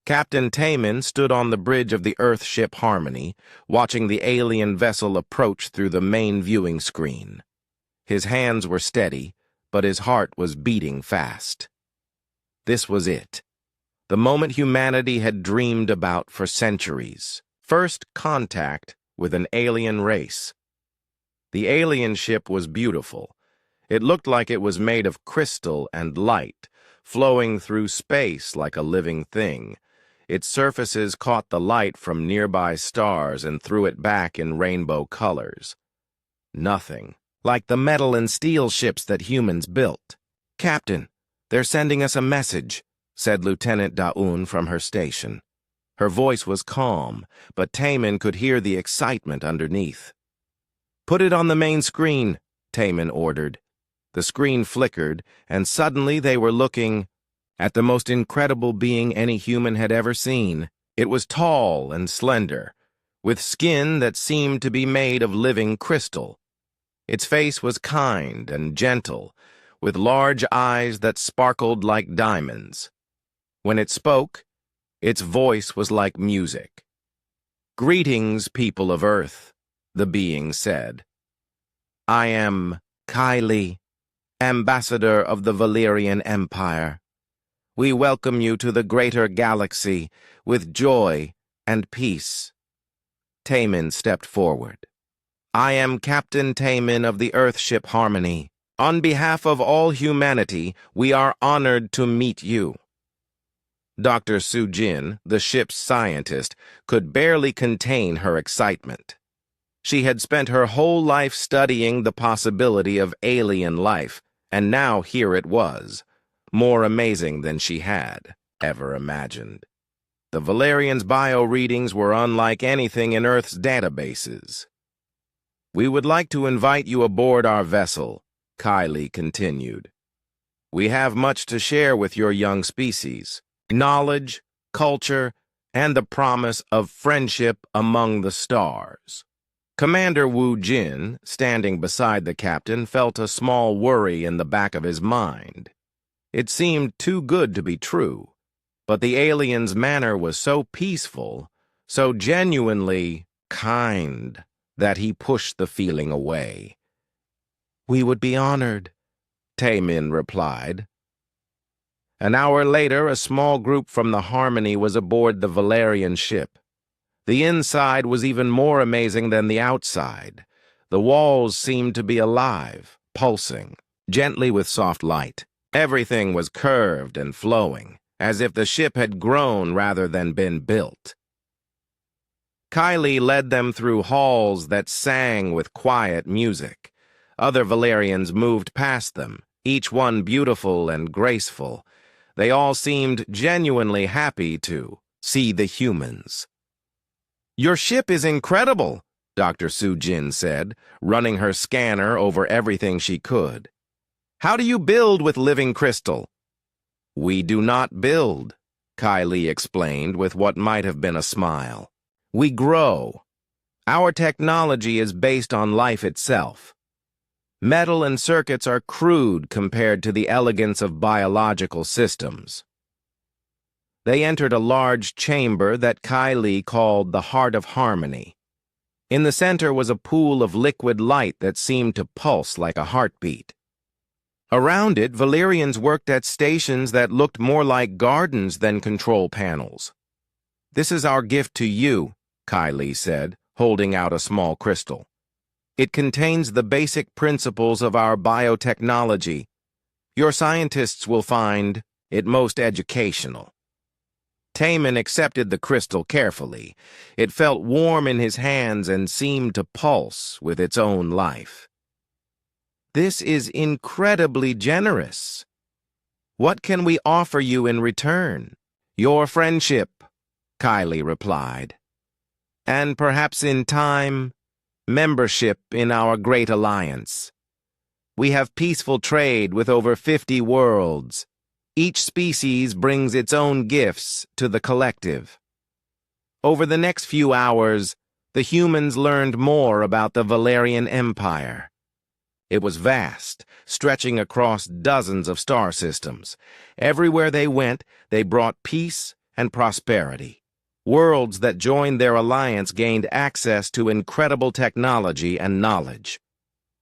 Captain Taman stood on the bridge of the Earth ship Harmony, watching the alien vessel approach through the main viewing screen. His hands were steady, but his heart was beating fast. This was it. The moment humanity had dreamed about for centuries. First contact with an alien race. The alien ship was beautiful. It looked like it was made of crystal and light, flowing through space like a living thing. Its surfaces caught the light from nearby stars and threw it back in rainbow colors. Nothing like the metal and steel ships that humans built. "Captain, they're sending us a message," said Lieutenant Daun from her station. Her voice was calm, but Taman could hear the excitement underneath. "Put it on the main screen," Taman ordered. The screen flickered, and suddenly they were looking at the most incredible being any human had ever seen. It was tall and slender, with skin that seemed to be made of living crystal. Its face was kind and gentle, with large eyes that sparkled like diamonds. When it spoke, its voice was like music. "Greetings, people of Earth," the being said. "I am Kylie, ambassador of the Valerian Empire. We welcome you to the greater galaxy with joy and peace." Taman stepped forward. "I am Captain Taman of the Earthship Harmony. On behalf of all humanity, we are honored to meet you." Dr. Sujin, the ship's scientist, could barely contain her excitement. She had spent her whole life studying the possibility of alien life, and now here it was, more amazing than she had ever imagined. The Valerians' bio readings were unlike anything in Earth's databases. "We would like to invite you aboard our vessel," Kylie continued. "We have much to share with your young species. Knowledge, culture, and the promise of friendship among the stars." Commander Wu Jin, standing beside the captain, felt a small worry in the back of his mind. It seemed too good to be true, but the alien's manner was so peaceful, so genuinely kind, that he pushed the feeling away. "We would be honored," Taemin replied. An hour later, a small group from the Harmony was aboard the Valerian ship. The inside was even more amazing than the outside. The walls seemed to be alive, pulsing, gently with soft light. Everything was curved and flowing, as if the ship had grown rather than been built. Kylie led them through halls that sang with quiet music. Other Valerians moved past them, each one beautiful and graceful. They all seemed genuinely happy to see the humans. "Your ship is incredible," Dr. Sujin said, running her scanner over everything she could. "How do you build with living crystal?" "We do not build," Kylie explained with what might have been a smile. "We grow. Our technology is based on life itself. Metal and circuits are crude compared to the elegance of biological systems." They entered a large chamber that Kylie called the Heart of Harmony. In the center was a pool of liquid light that seemed to pulse like a heartbeat. Around it, Valerians worked at stations that looked more like gardens than control panels. "This is our gift to you," Kylie said, holding out a small crystal. "It contains the basic principles of our biotechnology. Your scientists will find it most educational." Taemin accepted the crystal carefully. It felt warm in his hands and seemed to pulse with its own life. "This is incredibly generous. What can we offer you in return?" "Your friendship," Kylie replied. "And perhaps in time, membership in our great alliance. We have peaceful trade with over 50 worlds. Each species brings its own gifts to the collective." Over the next few hours, the humans learned more about the Valerian Empire. It was vast, stretching across dozens of star systems. Everywhere they went, they brought peace and prosperity. Worlds that joined their alliance gained access to incredible technology and knowledge.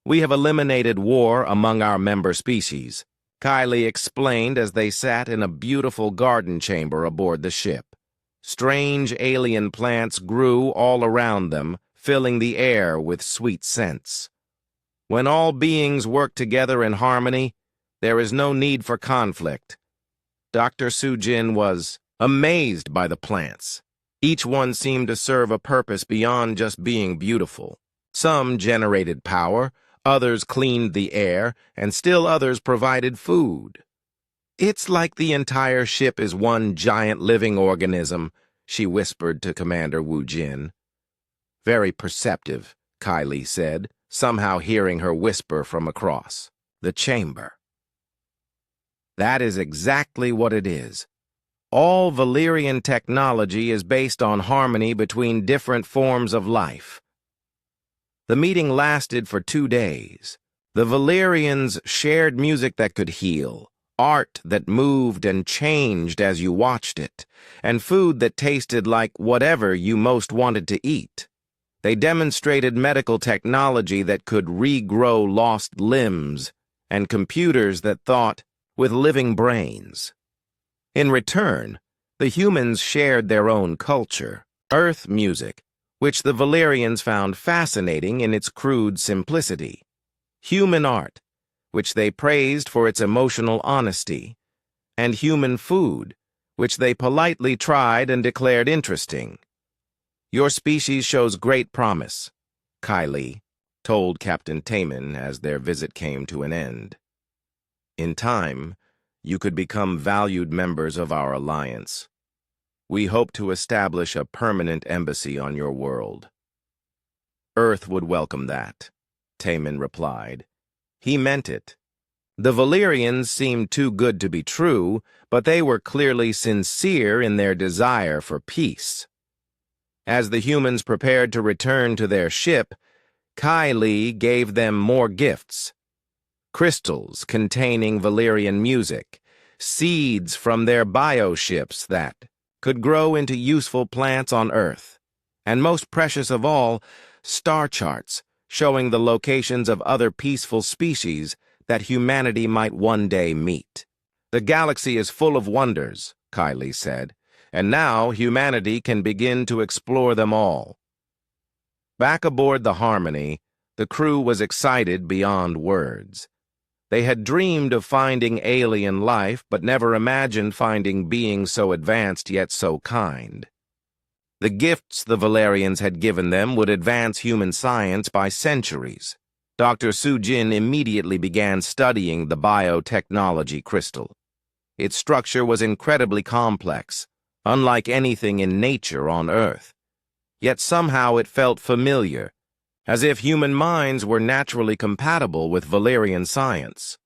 We have eliminated war among our member species, Kylie explained as they sat in a beautiful garden chamber aboard the ship. Strange alien plants grew all around them, filling the air with sweet scents. When all beings work together in harmony, there is no need for conflict. Dr. Sujin was amazed by the plants. Each one seemed to serve a purpose beyond just being beautiful. Some generated power, others cleaned the air, and still others provided food. "It's like the entire ship is one giant living organism," she whispered to Commander Wu Jin. "Very perceptive," Kylie said, somehow hearing her whisper from across the chamber. "That is exactly what it is. All Valyrian technology is based on harmony between different forms of life." The meeting lasted for 2 days. The Valyrians shared music that could heal, art that moved and changed as you watched it, and food that tasted like whatever you most wanted to eat. They demonstrated medical technology that could regrow lost limbs, and computers that thought with living brains. In return, the humans shared their own culture, earth music, which the Valyrians found fascinating in its crude simplicity, human art, which they praised for its emotional honesty, and human food, which they politely tried and declared interesting. "Your species shows great promise," Kylie told Captain Taman as their visit came to an end. "In time, you could become valued members of our alliance. We hope to establish a permanent embassy on your world." "Earth would welcome that," Taman replied. He meant it. The Valyrians seemed too good to be true, but they were clearly sincere in their desire for peace. As the humans prepared to return to their ship, Kylie gave them more gifts. Crystals containing Valyrian music, seeds from their bioships that could grow into useful plants on Earth, and most precious of all, star charts showing the locations of other peaceful species that humanity might one day meet. "The galaxy is full of wonders," Kylie said, "and now humanity can begin to explore them all." Back aboard the Harmony, the crew was excited beyond words. They had dreamed of finding alien life, but never imagined finding beings so advanced yet so kind. The gifts the Valyrians had given them would advance human science by centuries. Dr. Sujin immediately began studying the biotechnology crystal. Its structure was incredibly complex, unlike anything in nature on Earth. Yet somehow it felt familiar, as if human minds were naturally compatible with Valyrian science.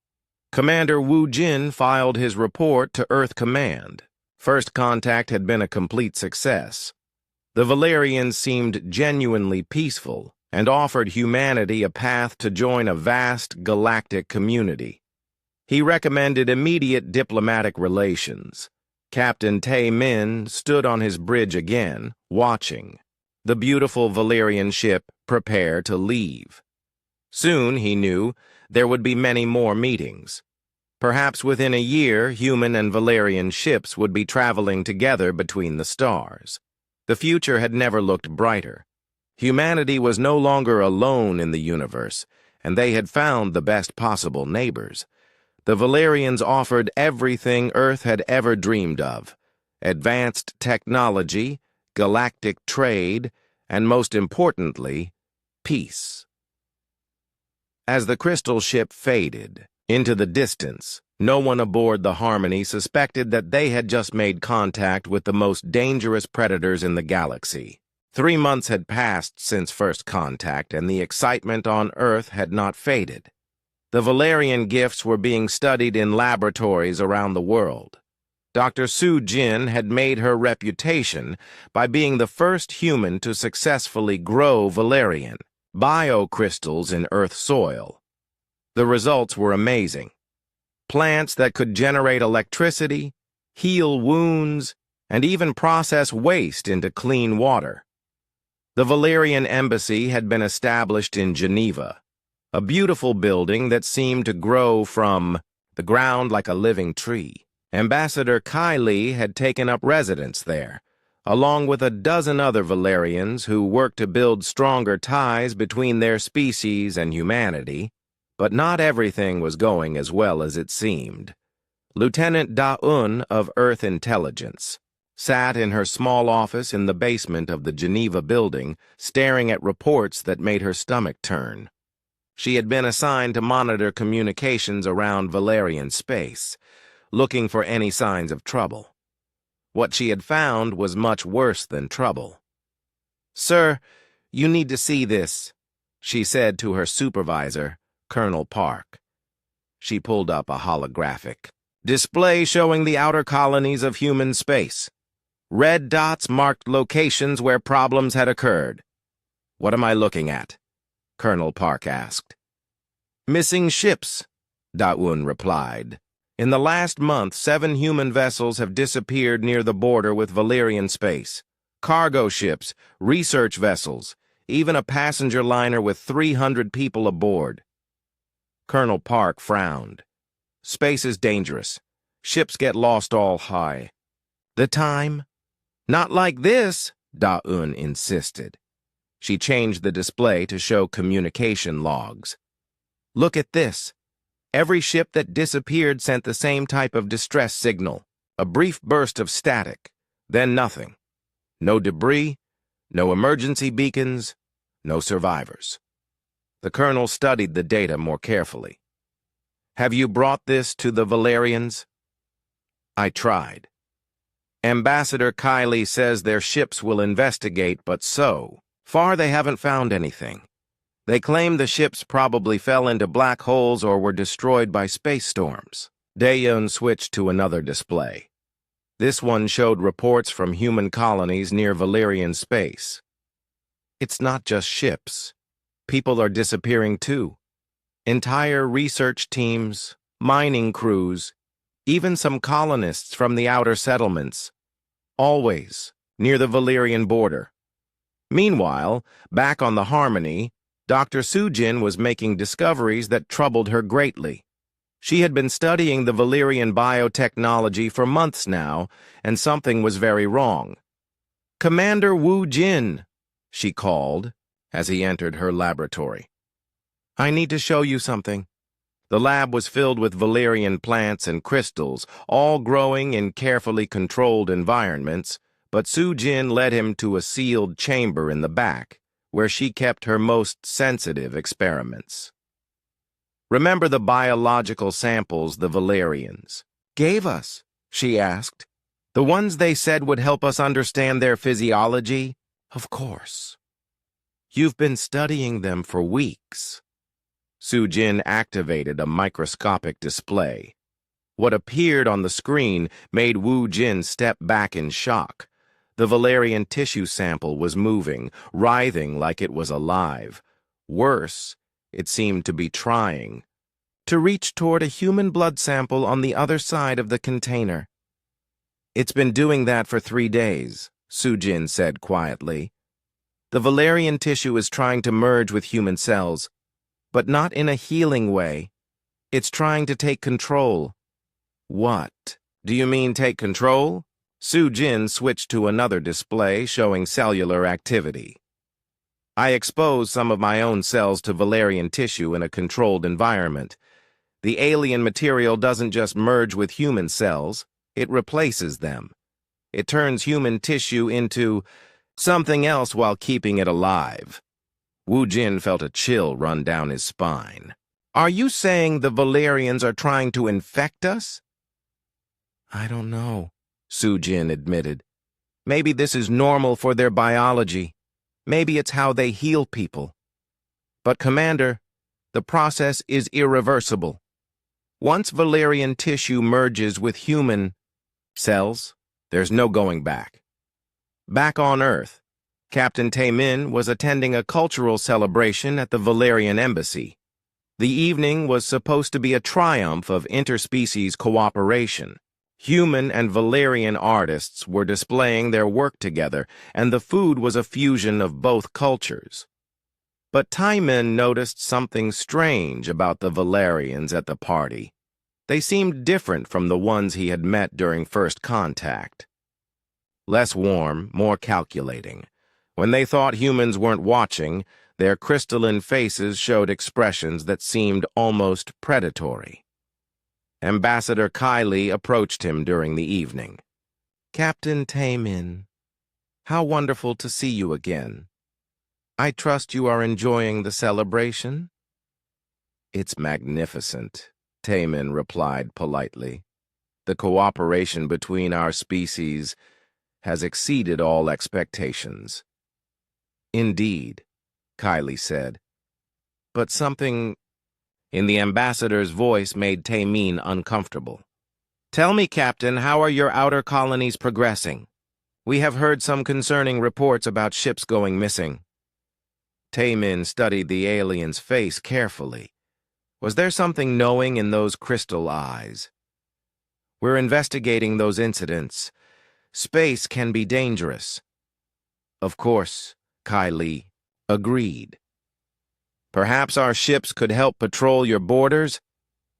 Commander Wu Jin filed his report to Earth Command. First contact had been a complete success. The Valyrians seemed genuinely peaceful and offered humanity a path to join a vast galactic community. He recommended immediate diplomatic relations. Captain Tae Min stood on his bridge again, watching the beautiful Valyrian ship prepare to leave. Soon, he knew, there would be many more meetings. Perhaps within a year, human and Valyrian ships would be traveling together between the stars. The future had never looked brighter. Humanity was no longer alone in the universe, and they had found the best possible neighbors. The Valyrians offered everything Earth had ever dreamed of: advanced technology, galactic trade, and most importantly, peace. As the crystal ship faded into the distance, no one aboard the Harmony suspected that they had just made contact with the most dangerous predators in the galaxy. 3 months had passed since first contact, and the excitement on Earth had not faded. The Valyrian gifts were being studied in laboratories around the world. Dr. Su Jin had made her reputation by being the first human to successfully grow Valyrian biocrystals in Earth soil. The results were amazing. Plants that could generate electricity, heal wounds, and even process waste into clean water. The Valerian embassy had been established in Geneva, a beautiful building that seemed to grow from the ground like a living tree. Ambassador Kylie had taken up residence there, along with a dozen other Valerians who worked to build stronger ties between their species and humanity, but not everything was going as well as it seemed. Lieutenant Da-Un of Earth Intelligence sat in her small office in the basement of the Geneva building, staring at reports that made her stomach turn. She had been assigned to monitor communications around Valerian space, looking for any signs of trouble. What she had found was much worse than trouble. "Sir, you need to see this," she said to her supervisor, Colonel Park. She pulled up a holographic display showing the outer colonies of human space. Red dots marked locations where problems had occurred. "What am I looking at?" Colonel Park asked. "Missing ships," Da-Un replied. "In the last month, 7 human vessels have disappeared near the border with Valerian space. Cargo ships, research vessels, even a passenger liner with 300 people aboard." Colonel Park frowned. "Space is dangerous. Ships get lost all high." "The time?" "Not like this," Da-Un insisted. She changed the display to show communication logs. "Look at this. Every ship that disappeared sent the same type of distress signal, a brief burst of static, then nothing. No debris, no emergency beacons, no survivors." The colonel studied the data more carefully. "Have you brought this to the Valerians?" "I tried. Ambassador Kylie says their ships will investigate, but so far they haven't found anything. They claim the ships probably fell into black holes or were destroyed by space storms." Da-Un switched to another display. This one showed reports from human colonies near Valerian space. "It's not just ships. People are disappearing too. Entire research teams, mining crews, even some colonists from the outer settlements, always near the Valerian border." Meanwhile, back on the Harmony, Dr. Sujin was making discoveries that troubled her greatly. She had been studying the Valerian biotechnology for months now, and something was very wrong. "Commander Wu Jin," she called as he entered her laboratory. "I need to show you something." The lab was filled with Valerian plants and crystals, all growing in carefully controlled environments, but Sujin led him to a sealed chamber in the back, where she kept her most sensitive experiments. "Remember the biological samples the Valerians gave us?" she asked. "The ones they said would help us understand their physiology?" "Of course." "You've been studying them for weeks." Sujin activated a microscopic display. What appeared on the screen made Wu Jin step back in shock. The Valerian tissue sample was moving, writhing like it was alive. Worse, it seemed to be trying to reach toward a human blood sample on the other side of the container. "It's been doing that for 3 days, Sujin said quietly. "The Valerian tissue is trying to merge with human cells, but not in a healing way. It's trying to take control." "What? Do you mean take control?" Sujin switched to another display showing cellular activity. "I expose some of my own cells to Valerian tissue in a controlled environment. The alien material doesn't just merge with human cells, it replaces them. It turns human tissue into something else while keeping it alive." Wu Jin felt a chill run down his spine. "Are you saying the Valerians are trying to infect us?" "I don't know," Sujin admitted. "Maybe this is normal for their biology. Maybe it's how they heal people. But, Commander, the process is irreversible. Once Valerian tissue merges with human cells, there's no going back." Back on Earth, Captain Taemin was attending a cultural celebration at the Valerian embassy. The evening was supposed to be a triumph of interspecies cooperation. Human and Valerian artists were displaying their work together, and the food was a fusion of both cultures. But Taimin noticed something strange about the Valerians at the party. They seemed different from the ones he had met during first contact. Less warm, more calculating. When they thought humans weren't watching, their crystalline faces showed expressions that seemed almost predatory. Ambassador Kylie approached him during the evening. "Captain Taimin, how wonderful to see you again. I trust you are enjoying the celebration?" "It's magnificent," Taimin replied politely. "The cooperation between our species has exceeded all expectations." "Indeed," Kylie said. "But something in the ambassador's voice made Taimin uncomfortable. "Tell me, Captain, how are your outer colonies progressing? We have heard some concerning reports about ships going missing." Taimin studied the alien's face carefully. Was there something knowing in those crystal eyes? "We're investigating those incidents. Space can be dangerous." "Of course," Kylie agreed. "Perhaps our ships could help patrol your borders?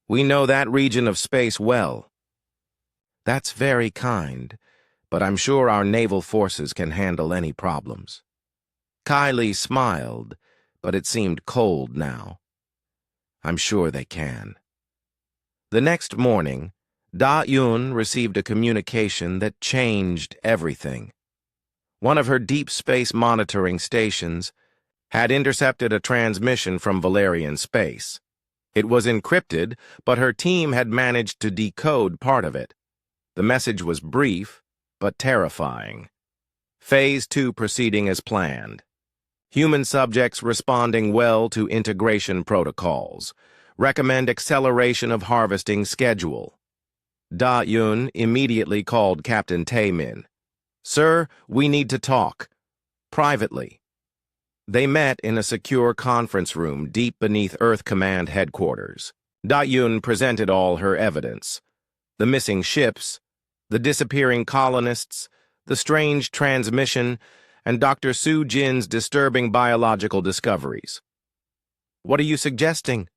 We know that region of space well." "That's very kind, but I'm sure our naval forces can handle any problems." Kylie smiled, but it seemed cold now. "I'm sure they can." The next morning, Da-Yun received a communication that changed everything. One of her deep space monitoring stations had intercepted a transmission from Valerian space. It was encrypted, but her team had managed to decode part of it. The message was brief, but terrifying. Phase 2 proceeding as planned. Human subjects responding well to integration protocols. Recommend acceleration of harvesting schedule. Da-Yun immediately called Captain Taimin. "Sir, we need to talk. Privately." They met in a secure conference room deep beneath Earth Command headquarters. Da-Yun presented all her evidence. The missing ships, the disappearing colonists, the strange transmission, and Dr. Su Jin's disturbing biological discoveries. "What are you suggesting?"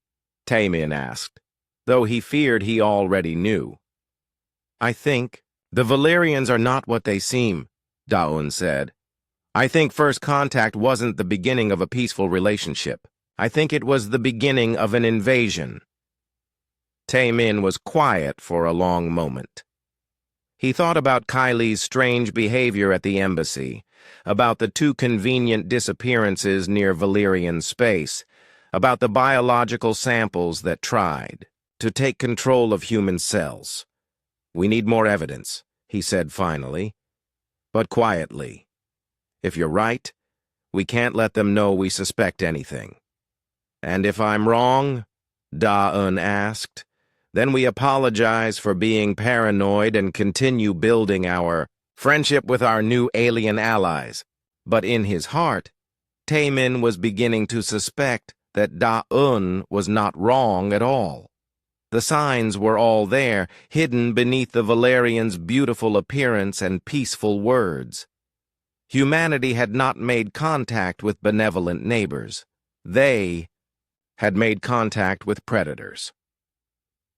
Taimin asked, though he feared he already knew. "I think the Valerians are not what they seem," Da-Yun said. "I think first contact wasn't the beginning of a peaceful relationship. I think it was the beginning of an invasion." Taimin was quiet for a long moment. He thought about Kylie's strange behavior at the embassy, about the two convenient disappearances near Valerian space, about the biological samples that tried to take control of human cells. "We need more evidence," he said finally, but quietly. "If you're right, we can't let them know we suspect anything." "And if I'm wrong?" Da-Un asked. "Then we apologize for being paranoid and continue building our friendship with our new alien allies." But in his heart, Taimin was beginning to suspect that Da-Un was not wrong at all. The signs were all there, hidden beneath the Valerians' beautiful appearance and peaceful words. Humanity had not made contact with benevolent neighbors. They had made contact with predators.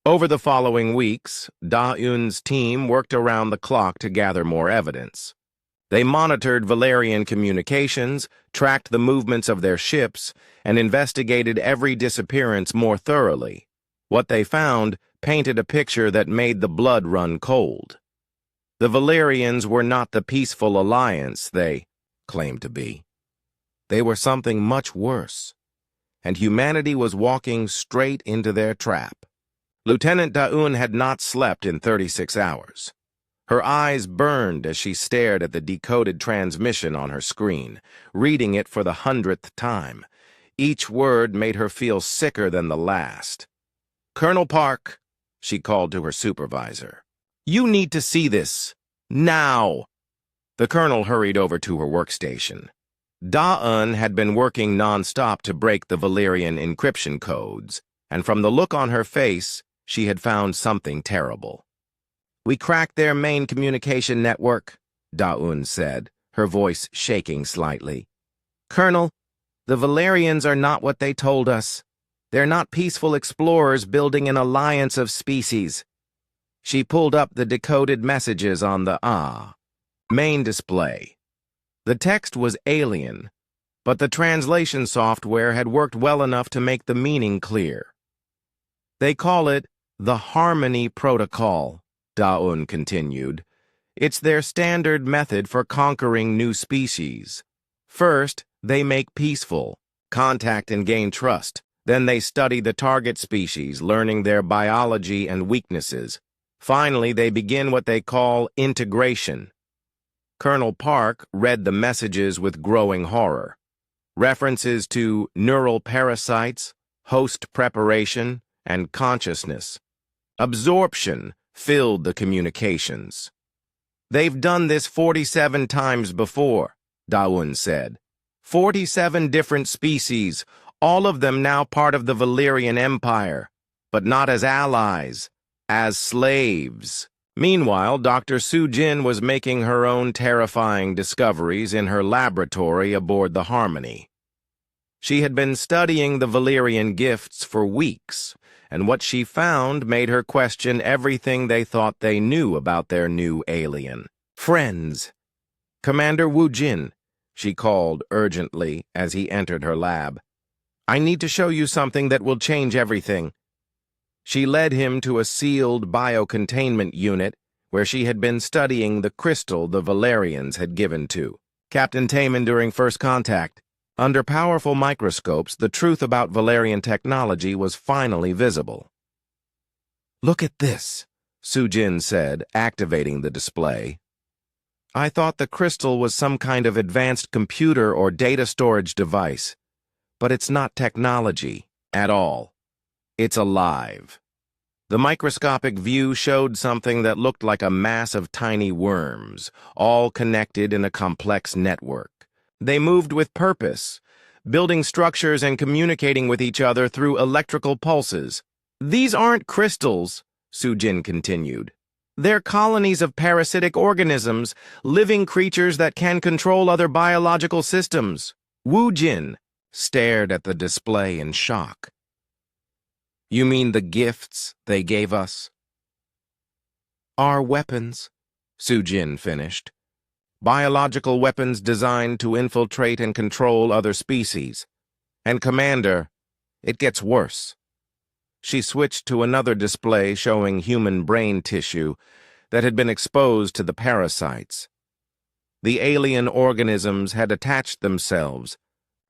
Over the following weeks, Da-Yun's team worked around the clock to gather more evidence. They monitored Valerian communications, tracked the movements of their ships, and investigated every disappearance more thoroughly. What they found painted a picture that made the blood run cold. The Valerians were not the peaceful alliance they claimed to be. They were something much worse, and humanity was walking straight into their trap. Lieutenant Da-Un had not slept in 36 hours. Her eyes burned as she stared at the decoded transmission on her screen, reading it for the 100th time. Each word made her feel sicker than the last. "Colonel Park," she called to her supervisor. "You need to see this. Now." The colonel hurried over to her workstation. Da-Un had been working non-stop to break the Valerian encryption codes, and from the look on her face, she had found something terrible. We cracked their main communication network, Daun said, her voice shaking slightly. Colonel, the Valerians are not what they told us. They're not peaceful explorers building an alliance of species. She pulled up the decoded messages on the main display. The text was alien, but the translation software had worked well enough to make the meaning clear. They call it the Harmony Protocol, Daun continued. It's their standard method for conquering new species. First, they make peaceful, contact and gain trust. Then they study the target species, learning their biology and weaknesses. Finally, they begin what they call integration. Colonel Park read the messages with growing horror. References to neural parasites, host preparation, and consciousness. Absorption filled the communications. They've done this 47 times before, Daun said. 47 different species, all of them now part of the Valerian Empire, but not as allies, as slaves. Meanwhile, Dr. Sujin was making her own terrifying discoveries in her laboratory aboard the Harmony. She had been studying the Valerian gifts for weeks, and what she found made her question everything they thought they knew about their new alien. Friends. Commander Wu Jin, she called urgently as he entered her lab. I need to show you something that will change everything. She led him to a sealed biocontainment unit where she had been studying the crystal the Valerians had given to Captain Taman during first contact. Under powerful microscopes, the truth about Valerian technology was finally visible. Look at this, Sujin said, activating the display. I thought the crystal was some kind of advanced computer or data storage device, but it's not technology at all. It's alive. The microscopic view showed something that looked like a mass of tiny worms, all connected in a complex network. They moved with purpose, building structures and communicating with each other through electrical pulses. These aren't crystals, Sujin continued. They're colonies of parasitic organisms, living creatures that can control other biological systems. Wu Jin stared at the display in shock. You mean the gifts they gave us? Our weapons, Sujin finished. Biological weapons designed to infiltrate and control other species. And Commander, it gets worse. She switched to another display showing human brain tissue that had been exposed to the parasites. The alien organisms had attached themselves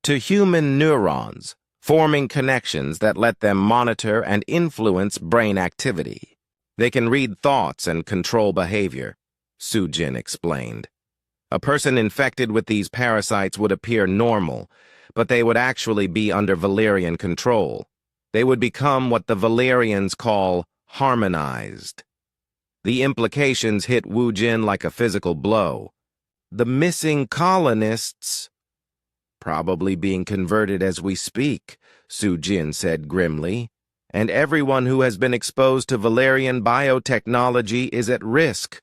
to human neurons, forming connections that let them monitor and influence brain activity. They can read thoughts and control behavior, Sujin explained. A person infected with these parasites would appear normal, but they would actually be under Valerian control. They would become what the Valerians call harmonized. The implications hit Wu Jin like a physical blow. The missing colonists, probably being converted as we speak, Sujin said grimly, and everyone who has been exposed to Valerian biotechnology is at risk.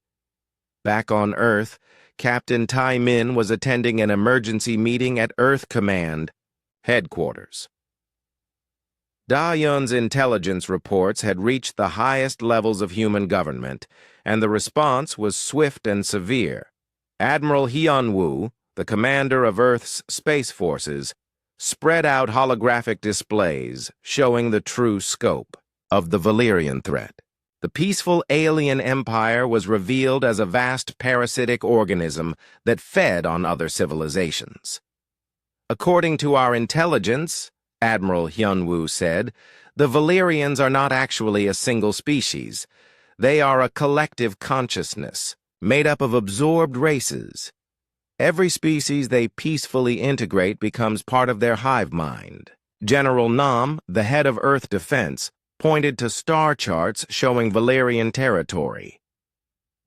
Back on Earth, Captain Tai Min was attending an emergency meeting at Earth Command, headquarters. Da Yun's intelligence reports had reached the highest levels of human government, and the response was swift and severe. Admiral Hyun-woo, the commander of Earth's space forces, spread out holographic displays showing the true scope of the Valerian threat. The peaceful alien empire was revealed as a vast parasitic organism that fed on other civilizations. According to our intelligence, Admiral Hyun-woo said, the Valerians are not actually a single species. They are a collective consciousness, made up of absorbed races. Every species they peacefully integrate becomes part of their hive mind. General Nam, the head of Earth Defense, pointed to star charts showing Valerian territory.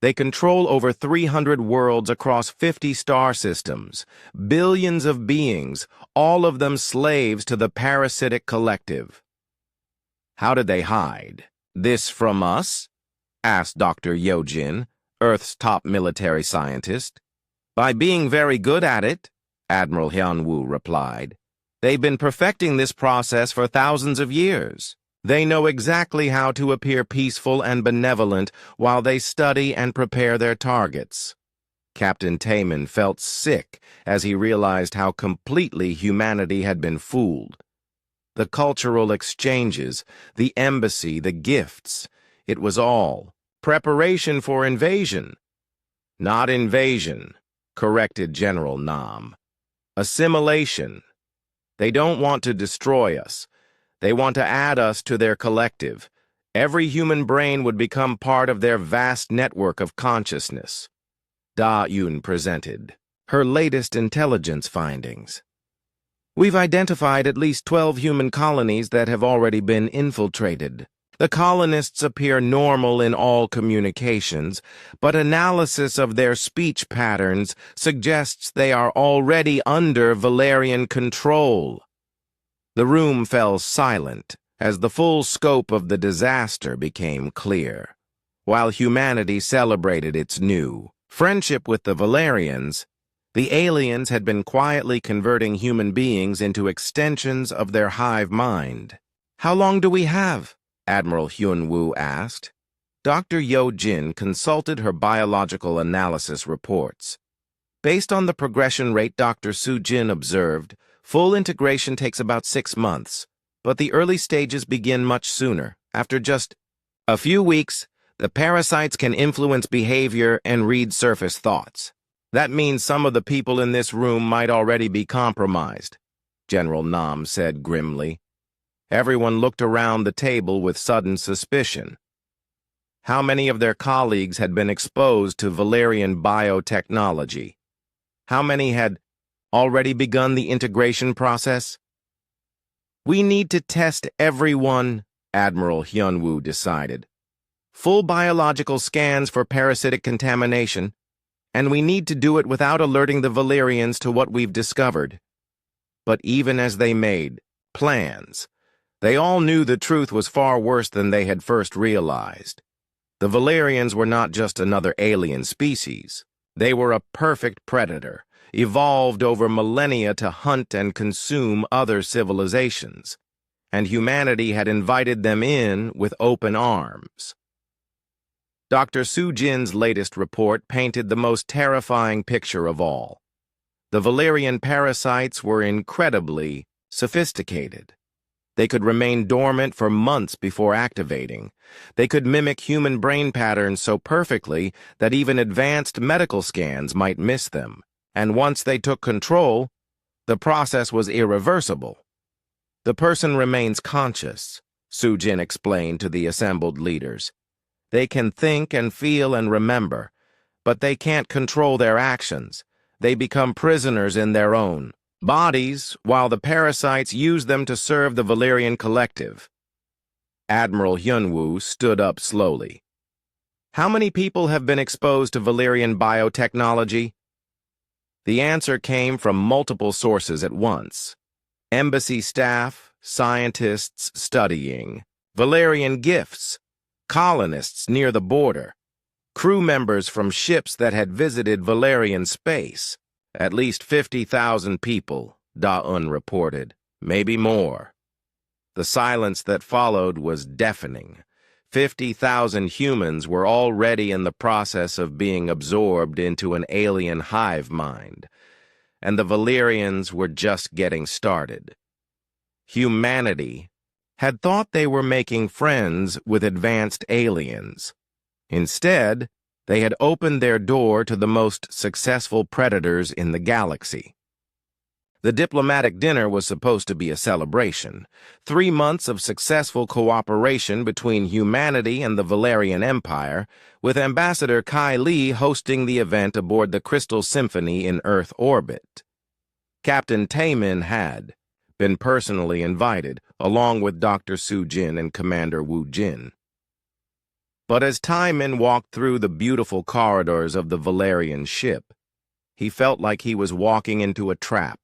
They control over 300 worlds across 50 star systems, billions of beings, all of them slaves to the parasitic collective. How did they hide this from us? asked Dr. Yojin, Earth's top military scientist. By being very good at it, Admiral Hyunwoo replied. They've been perfecting this process for thousands of years. They know exactly how to appear peaceful and benevolent while they study and prepare their targets. Captain Taman felt sick as he realized how completely humanity had been fooled. The cultural exchanges, the embassy, the gifts, it was all preparation for invasion. Not invasion, corrected General Nam. Assimilation. They don't want to destroy us. They want to add us to their collective. Every human brain would become part of their vast network of consciousness. Da-Yun presented her latest intelligence findings. We've identified at least 12 human colonies that have already been infiltrated. The colonists appear normal in all communications, but analysis of their speech patterns suggests they are already under Valerian control. The room fell silent as the full scope of the disaster became clear. While humanity celebrated its new friendship with the Valerians, the aliens had been quietly converting human beings into extensions of their hive mind. How long do we have? Admiral Hyunwoo asked. Dr. Yojin consulted her biological analysis reports. Based on the progression rate Dr. Sujin observed, full integration takes about 6 months, but the early stages begin much sooner. After just a few weeks, the parasites can influence behavior and read surface thoughts. That means some of the people in this room might already be compromised, General Nam said grimly. Everyone looked around the table with sudden suspicion. How many of their colleagues had been exposed to Valerian biotechnology? How many had already begun the integration process? We need to test everyone, Admiral Hyunwoo decided. Full biological scans for parasitic contamination, and we need to do it without alerting the Valerians to what we've discovered. But even as they made plans, they all knew the truth was far worse than they had first realized. The Valerians were not just another alien species. They were a perfect predator, evolved over millennia to hunt and consume other civilizations, and humanity had invited them in with open arms. Dr. Sujin's latest report painted the most terrifying picture of all. The Valerian parasites were incredibly sophisticated. They could remain dormant for months before activating. They could mimic human brain patterns so perfectly that even advanced medical scans might miss them. And once they took control, the process was irreversible. The person remains conscious, Sujin explained to the assembled leaders. They can think and feel and remember, but they can't control their actions. They become prisoners in their own bodies, while the parasites use them to serve the Valerian collective. Admiral Hyunwoo stood up slowly. How many people have been exposed to Valerian biotechnology? The answer came from multiple sources at once. Embassy staff, scientists studying, Valerian gifts, colonists near the border, crew members from ships that had visited Valerian space. At least 50,000 people, Da-Un reported, maybe more. The silence that followed was deafening. 50,000 humans were already in the process of being absorbed into an alien hive mind, and the Valerians were just getting started. Humanity had thought they were making friends with advanced aliens. Instead, they had opened their door to the most successful predators in the galaxy. The diplomatic dinner was supposed to be a celebration. 3 months of successful cooperation between humanity and the Valerian Empire, with Ambassador Kai Li hosting the event aboard the Crystal Symphony in Earth orbit. Captain Taemin had been personally invited, along with Dr. Sujin and Commander Woo Jin. But as Taemin walked through the beautiful corridors of the Valerian ship, he felt like he was walking into a trap.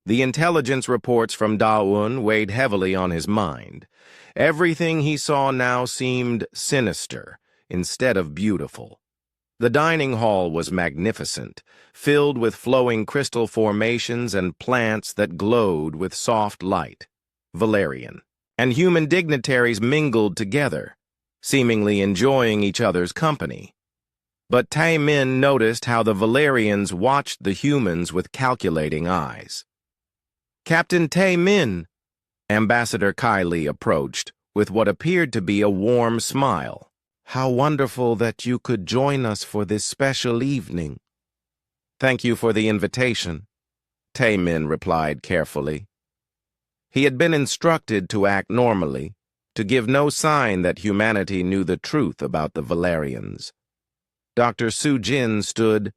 The intelligence reports from Da-Un weighed heavily on his mind. Everything he saw now seemed sinister, instead of beautiful. The dining hall was magnificent, filled with flowing crystal formations and plants that glowed with soft light. Valerian and human dignitaries mingled together, seemingly enjoying each other's company. But Tae-min noticed how the Valerians watched the humans with calculating eyes. "Captain Tae-min," Ambassador Kylie approached with what appeared to be a warm smile. "How wonderful that you could join us for this special evening." "Thank you for the invitation," Tae-min replied carefully. He had been instructed to act normally, to give no sign that humanity knew the truth about the Valerians. Dr. Su-jin stood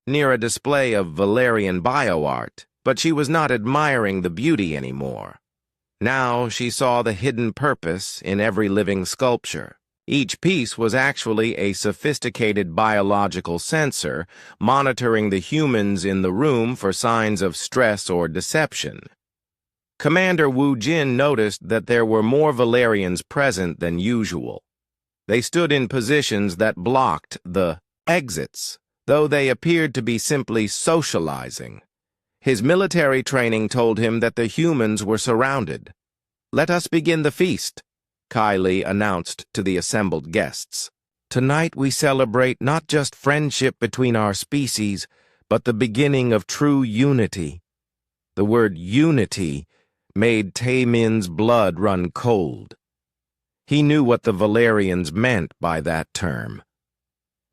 near a display of Valerian bioart, but she was not admiring the beauty anymore. Now she saw the hidden purpose in every living sculpture. Each piece was actually a sophisticated biological sensor monitoring the humans in the room for signs of stress or deception. Commander Wu Jin noticed that there were more Valerians present than usual. They stood in positions that blocked the exits, though they appeared to be simply socializing. His military training told him that the humans were surrounded. "Let us begin the feast," Kylie announced to the assembled guests. "Tonight we celebrate not just friendship between our species, but the beginning of true unity." The word unity made Tae-min's blood run cold. He knew what the Valerians meant by that term.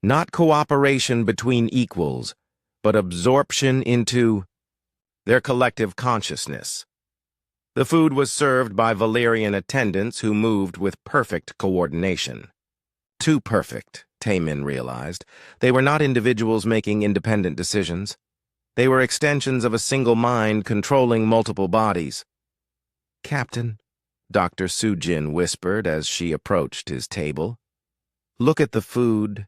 Not cooperation between equals, but absorption into their collective consciousness. The food was served by Valerian attendants who moved with perfect coordination. Too perfect, Tae-min realized. They were not individuals making independent decisions. They were extensions of a single mind controlling multiple bodies. "Captain," Dr. Su-jin whispered as she approached his table. "Look at the food."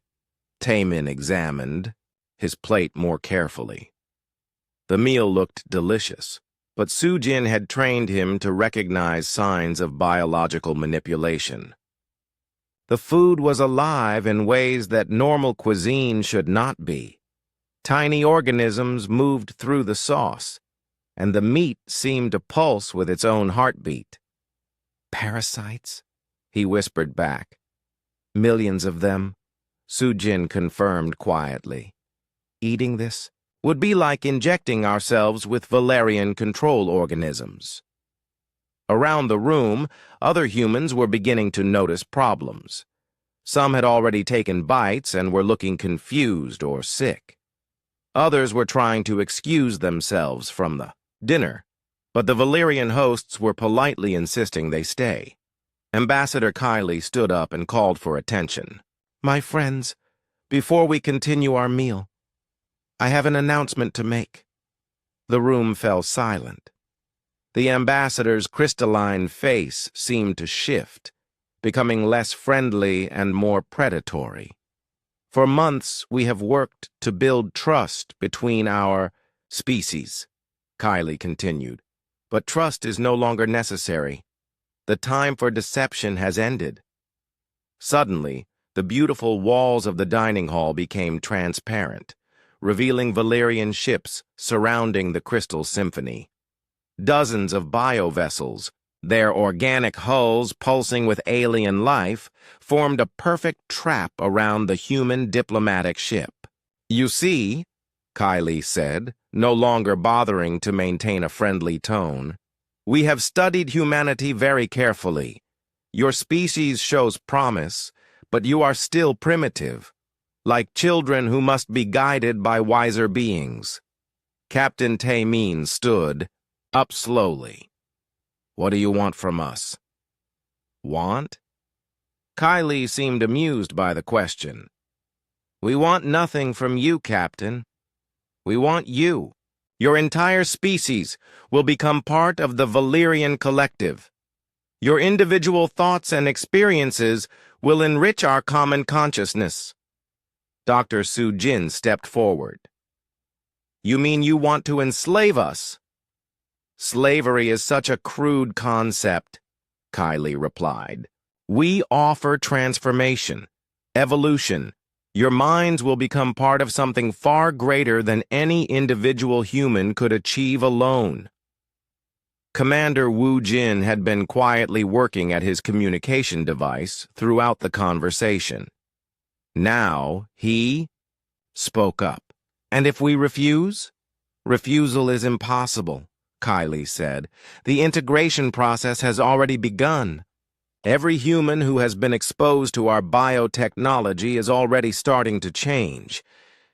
Tae-min examined his plate more carefully. The meal looked delicious, but Su-jin had trained him to recognize signs of biological manipulation. The food was alive in ways that normal cuisine should not be. Tiny organisms moved through the sauce, and the meat seemed to pulse with its own heartbeat. "Parasites?" he whispered back. "Millions of them," Su-jin confirmed quietly. "Eating this would be like injecting ourselves with Valerian control organisms." Around the room, other humans were beginning to notice problems. Some had already taken bites and were looking confused or sick. Others were trying to excuse themselves from the dinner, but the Valerian hosts were politely insisting they stay. Ambassador Kylie stood up and called for attention. "My friends, before we continue our meal, I have an announcement to make." The room fell silent. The ambassador's crystalline face seemed to shift, becoming less friendly and more predatory. "For months, we have worked to build trust between our species," Kylie continued. "But trust is no longer necessary. The time for deception has ended." Suddenly, the beautiful walls of the dining hall became transparent, revealing Valerian ships surrounding the crystal symphony. Dozens of bio-vessels, their organic hulls pulsing with alien life, formed a perfect trap around the human diplomatic ship. "You see," Kylie said, no longer bothering to maintain a friendly tone, "we have studied humanity very carefully. Your species shows promise, but you are still primitive, like children who must be guided by wiser beings." Captain Tae-min stood up slowly. "What do you want from us?" "Want?" Kylie seemed amused by the question. "We want nothing from you, Captain. We want you. Your entire species will become part of the Valerian collective. Your individual thoughts and experiences will enrich our common consciousness." Dr. Su-jin stepped forward. "You mean you want to enslave us?" "Slavery is such a crude concept," Kylie replied. "We offer transformation, evolution. Your minds will become part of something far greater than any individual human could achieve alone. Commander Wu Jin had been quietly working at his communication device throughout the conversation. Now, he spoke up. "And if we refuse?" "Refusal is impossible," Kylie said. "The integration process has already begun. Every human who has been exposed to our biotechnology is already starting to change.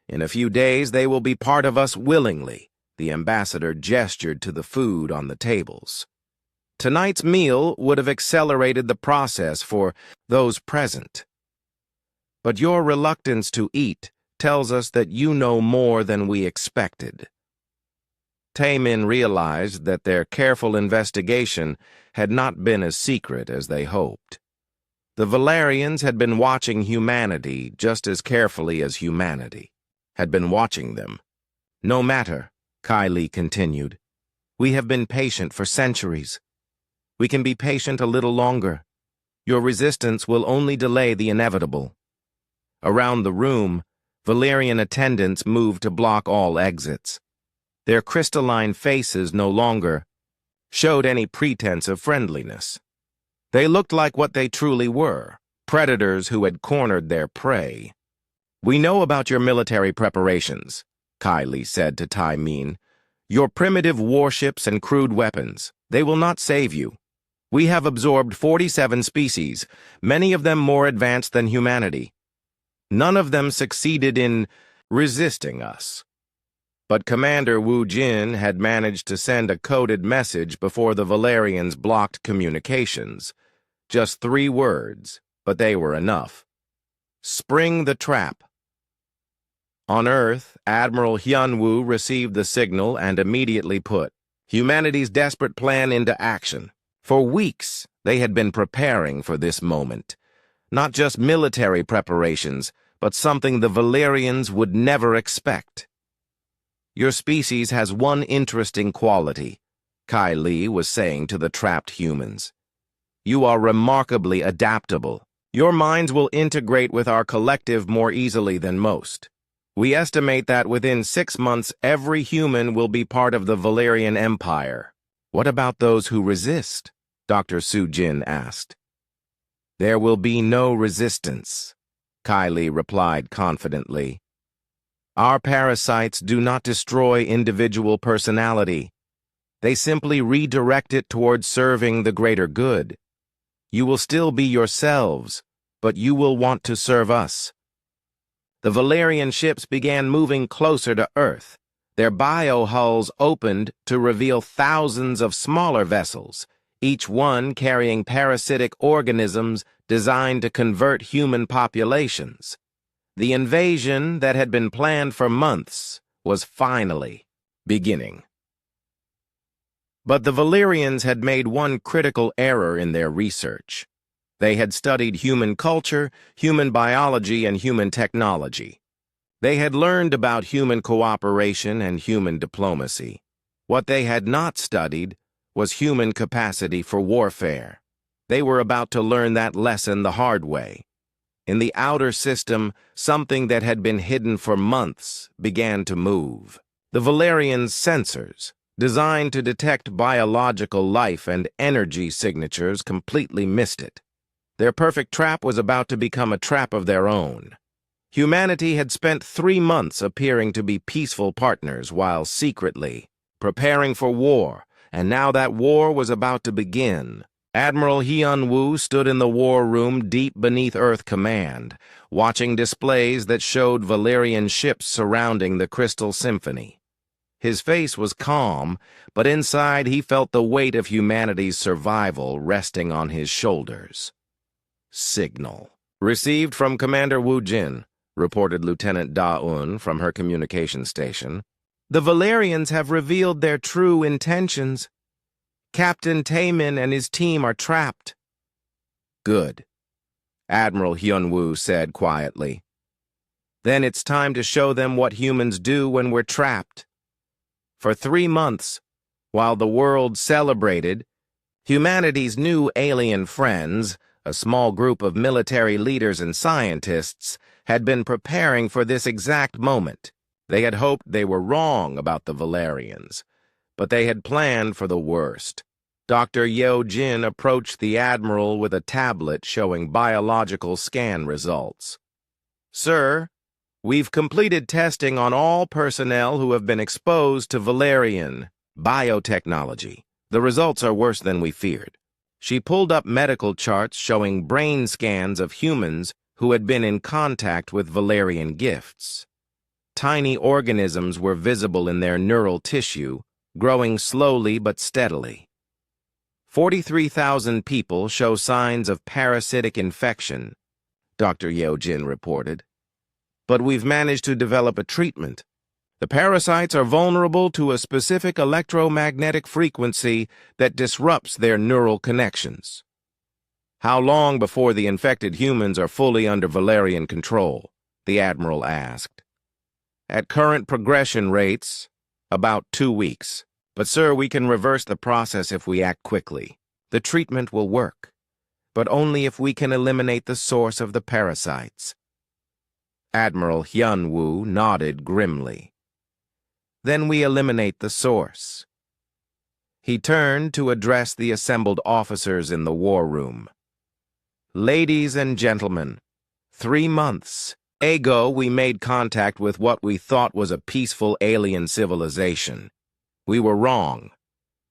In a few days, they will be part of us willingly." The ambassador gestured to the food on the tables. "Tonight's meal would have accelerated the process for those present. But your reluctance to eat tells us that you know more than we expected." Taemin realized that their careful investigation had not been as secret as they hoped. The Valerians had been watching humanity just as carefully as humanity had been watching them. "No matter," Kylie continued. "We have been patient for centuries. We can be patient a little longer. Your resistance will only delay the inevitable." Around the room, Valerian attendants moved to block all exits. Their crystalline faces no longer showed any pretense of friendliness. They looked like what they truly were, predators who had cornered their prey. "We know about your military preparations," Kylie said to Taemin. "Your primitive warships and crude weapons, they will not save you. We have absorbed 47 species, many of them more advanced than humanity. None of them succeeded in resisting us." But Commander Wu Jin had managed to send a coded message before the Valerians blocked communications. Just 3 words, but they were enough. "Spring the trap." On Earth, Admiral Hyunwoo received the signal and immediately put humanity's desperate plan into action. For weeks, they had been preparing for this moment. Not just military preparations, but something the Valerians would never expect. "Your species has one interesting quality," Kylie was saying to the trapped humans. "You are remarkably adaptable. Your minds will integrate with our collective more easily than most. We estimate that within 6 months every human will be part of the Valerian Empire." "What about those who resist?" Dr. Sujin asked. "There will be no resistance," Kylie replied confidently. "Our parasites do not destroy individual personality. They simply redirect it towards serving the greater good. You will still be yourselves, but you will want to serve us." The Valerian ships began moving closer to Earth. Their biohulls opened to reveal thousands of smaller vessels, each one carrying parasitic organisms designed to convert human populations. The invasion that had been planned for months was finally beginning. But the Valerians had made one critical error in their research. They had studied human culture, human biology, and human technology. They had learned about human cooperation and human diplomacy. What they had not studied was human capacity for warfare. They were about to learn that lesson the hard way. In the outer system, something that had been hidden for months began to move. The Valerians' sensors, designed to detect biological life and energy signatures, completely missed it. Their perfect trap was about to become a trap of their own. Humanity had spent 3 months appearing to be peaceful partners while secretly preparing for war, and now that war was about to begin. Admiral Hyunwoo stood in the war room deep beneath Earth Command, watching displays that showed Valerian ships surrounding the Crystal Symphony. His face was calm, but inside he felt the weight of humanity's survival resting on his shoulders. "Signal. Received from Commander Wu Jin," reported Lieutenant Da-un from her communication station. "The Valerians have revealed their true intentions. Captain Taemin and his team are trapped." "Good," Admiral Hyunwoo said quietly. "Then it's time to show them what humans do when we're trapped." For 3 months, while the world celebrated, humanity's new alien friends, A small group of military leaders and scientists had been preparing for this exact moment. They had hoped they were wrong about the Valerians, but they had planned for the worst. Dr. Yeo Jin approached the Admiral with a tablet showing biological scan results. "Sir, we've completed testing on all personnel who have been exposed to Valerian biotechnology. The results are worse than we feared." She pulled up medical charts showing brain scans of humans who had been in contact with Valerian gifts. Tiny organisms were visible in their neural tissue, growing slowly but steadily. 43,000 people show signs of parasitic infection, Dr. Yeo Jin reported. "But we've managed to develop a treatment. The parasites are vulnerable to a specific electromagnetic frequency that disrupts their neural connections." "How long before the infected humans are fully under Valerian control?" the Admiral asked. "At current progression rates, about 2 weeks. But, sir, we can reverse the process if we act quickly. The treatment will work, but only if we can eliminate the source of the parasites." Admiral Hyun-woo nodded grimly. "Then we eliminate the source." He turned to address the assembled officers in the war room. "Ladies and gentlemen, 3 months ago we made contact with what we thought was a peaceful alien civilization. We were wrong.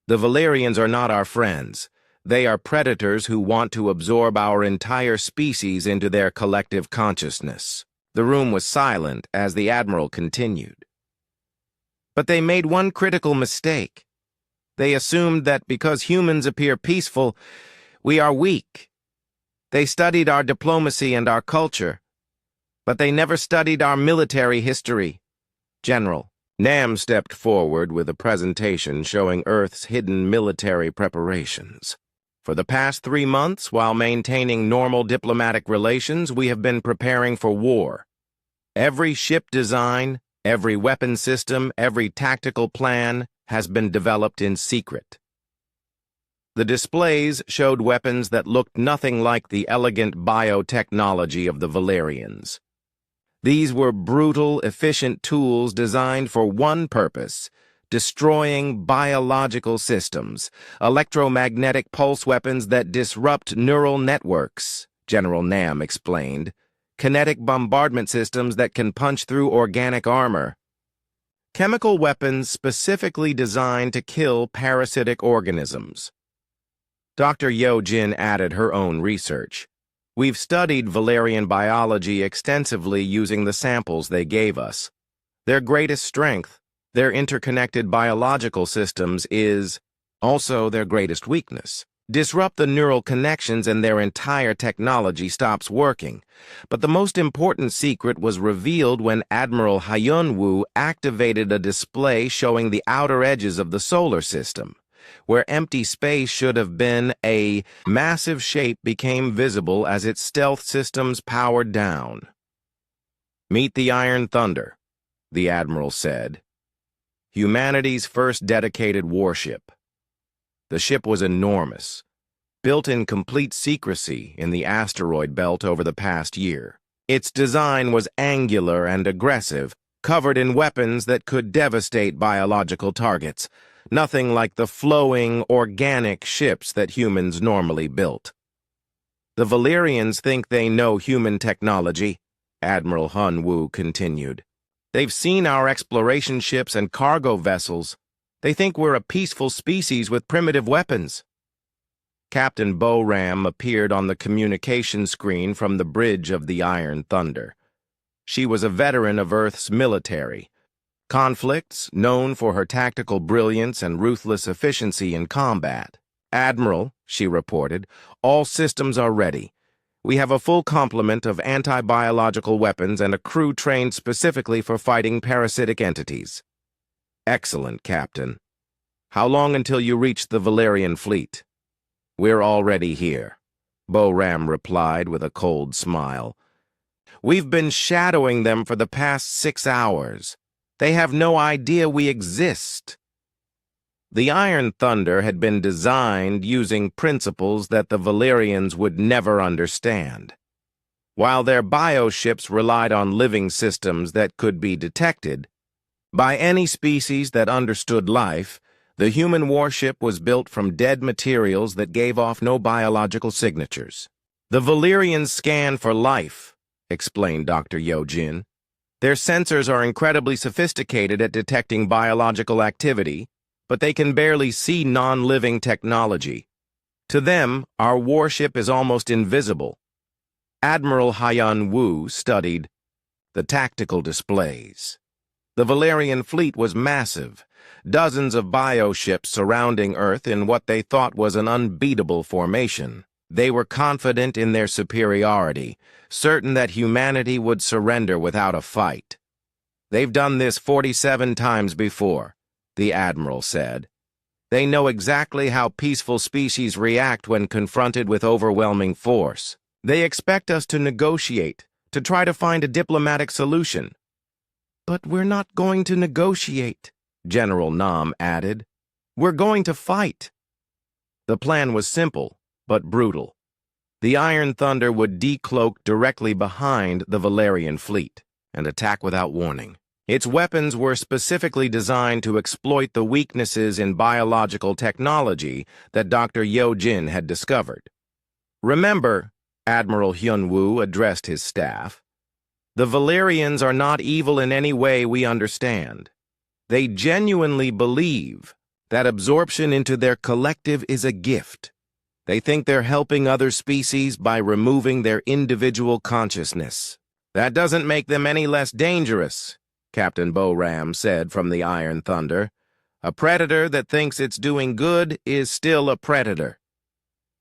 The Valerians are not our friends. They are predators who want to absorb our entire species into their collective consciousness." The room was silent as the Admiral continued. "But they made one critical mistake. They assumed that because humans appear peaceful, we are weak. They studied our diplomacy and our culture, but they never studied our military history. General." Nam stepped forward with a presentation showing Earth's hidden military preparations. "For the past 3 months, while maintaining normal diplomatic relations, we have been preparing for war. Every ship design, every weapon system, every tactical plan has been developed in secret." The displays showed weapons that looked nothing like the elegant biotechnology of the Valerians. These were brutal, efficient tools designed for one purpose: destroying biological systems, electromagnetic pulse weapons that disrupt neural networks, General Nam explained, kinetic bombardment systems that can punch through organic armor, chemical weapons specifically designed to kill parasitic organisms. Dr. Yeo Jin added her own research. "We've studied Valerian biology extensively using the samples they gave us. Their greatest strength, their interconnected biological systems, is also their greatest weakness. Disrupt the neural connections and their entire technology stops working. But the most important secret was revealed when Admiral Hyun-woo activated a display showing the outer edges of the solar system. Where empty space should have been, a massive shape became visible as its stealth systems powered down." "Meet the Iron Thunder," the Admiral said. "Humanity's first dedicated warship." The ship was enormous, built in complete secrecy in the asteroid belt over the past year. Its design was angular and aggressive, covered in weapons that could devastate biological targets. Nothing like the flowing, organic ships that humans normally built. "The Valerians think they know human technology," Admiral Hyun-woo continued. "They've seen our exploration ships and cargo vessels. They think we're a peaceful species with primitive weapons." Captain Bo-Ram appeared on the communication screen from the bridge of the Iron Thunder. She was a veteran of Earth's military. Conflicts, known for her tactical brilliance and ruthless efficiency in combat. "Admiral," she reported, "all systems are ready. We have a full complement of anti-biological weapons and a crew trained specifically for fighting parasitic entities." "Excellent, Captain. How long until you reach the Valerian fleet?" "We're already here," Bo-Ram replied with a cold smile. "We've been shadowing them for the past 6 hours. They have no idea we exist." The Iron Thunder had been designed using principles that the Valyrians would never understand. While their bioships relied on living systems that could be detected by any species that understood life, the human warship was built from dead materials that gave off no biological signatures. The Valyrians scan for life, explained Dr. Yojin. Their sensors are incredibly sophisticated at detecting biological activity, but they can barely see non-living technology. To them, our warship is almost invisible. Admiral Hyun Woo studied the tactical displays. The Valyrian fleet was massive, dozens of bioships surrounding Earth in what they thought was an unbeatable formation. They were confident in their superiority, certain that humanity would surrender without a fight. "They've done this 47 times before," the Admiral said. "They know exactly how peaceful species react when confronted with overwhelming force. They expect us to negotiate, to try to find a diplomatic solution." "But we're not going to negotiate," General Nam added. "We're going to fight." The plan was simple, but brutal. The Iron Thunder would decloak directly behind the Valyrian fleet and attack without warning. Its weapons were specifically designed to exploit the weaknesses in biological technology that Dr. Yojin had discovered. "Remember," Admiral Hyun-woo addressed his staff, "the Valyrians are not evil in any way we understand. They genuinely believe that absorption into their collective is a gift. They think they're helping other species by removing their individual consciousness. That doesn't make them any less dangerous," Captain Boram said from the Iron Thunder. "A predator that thinks it's doing good is still a predator."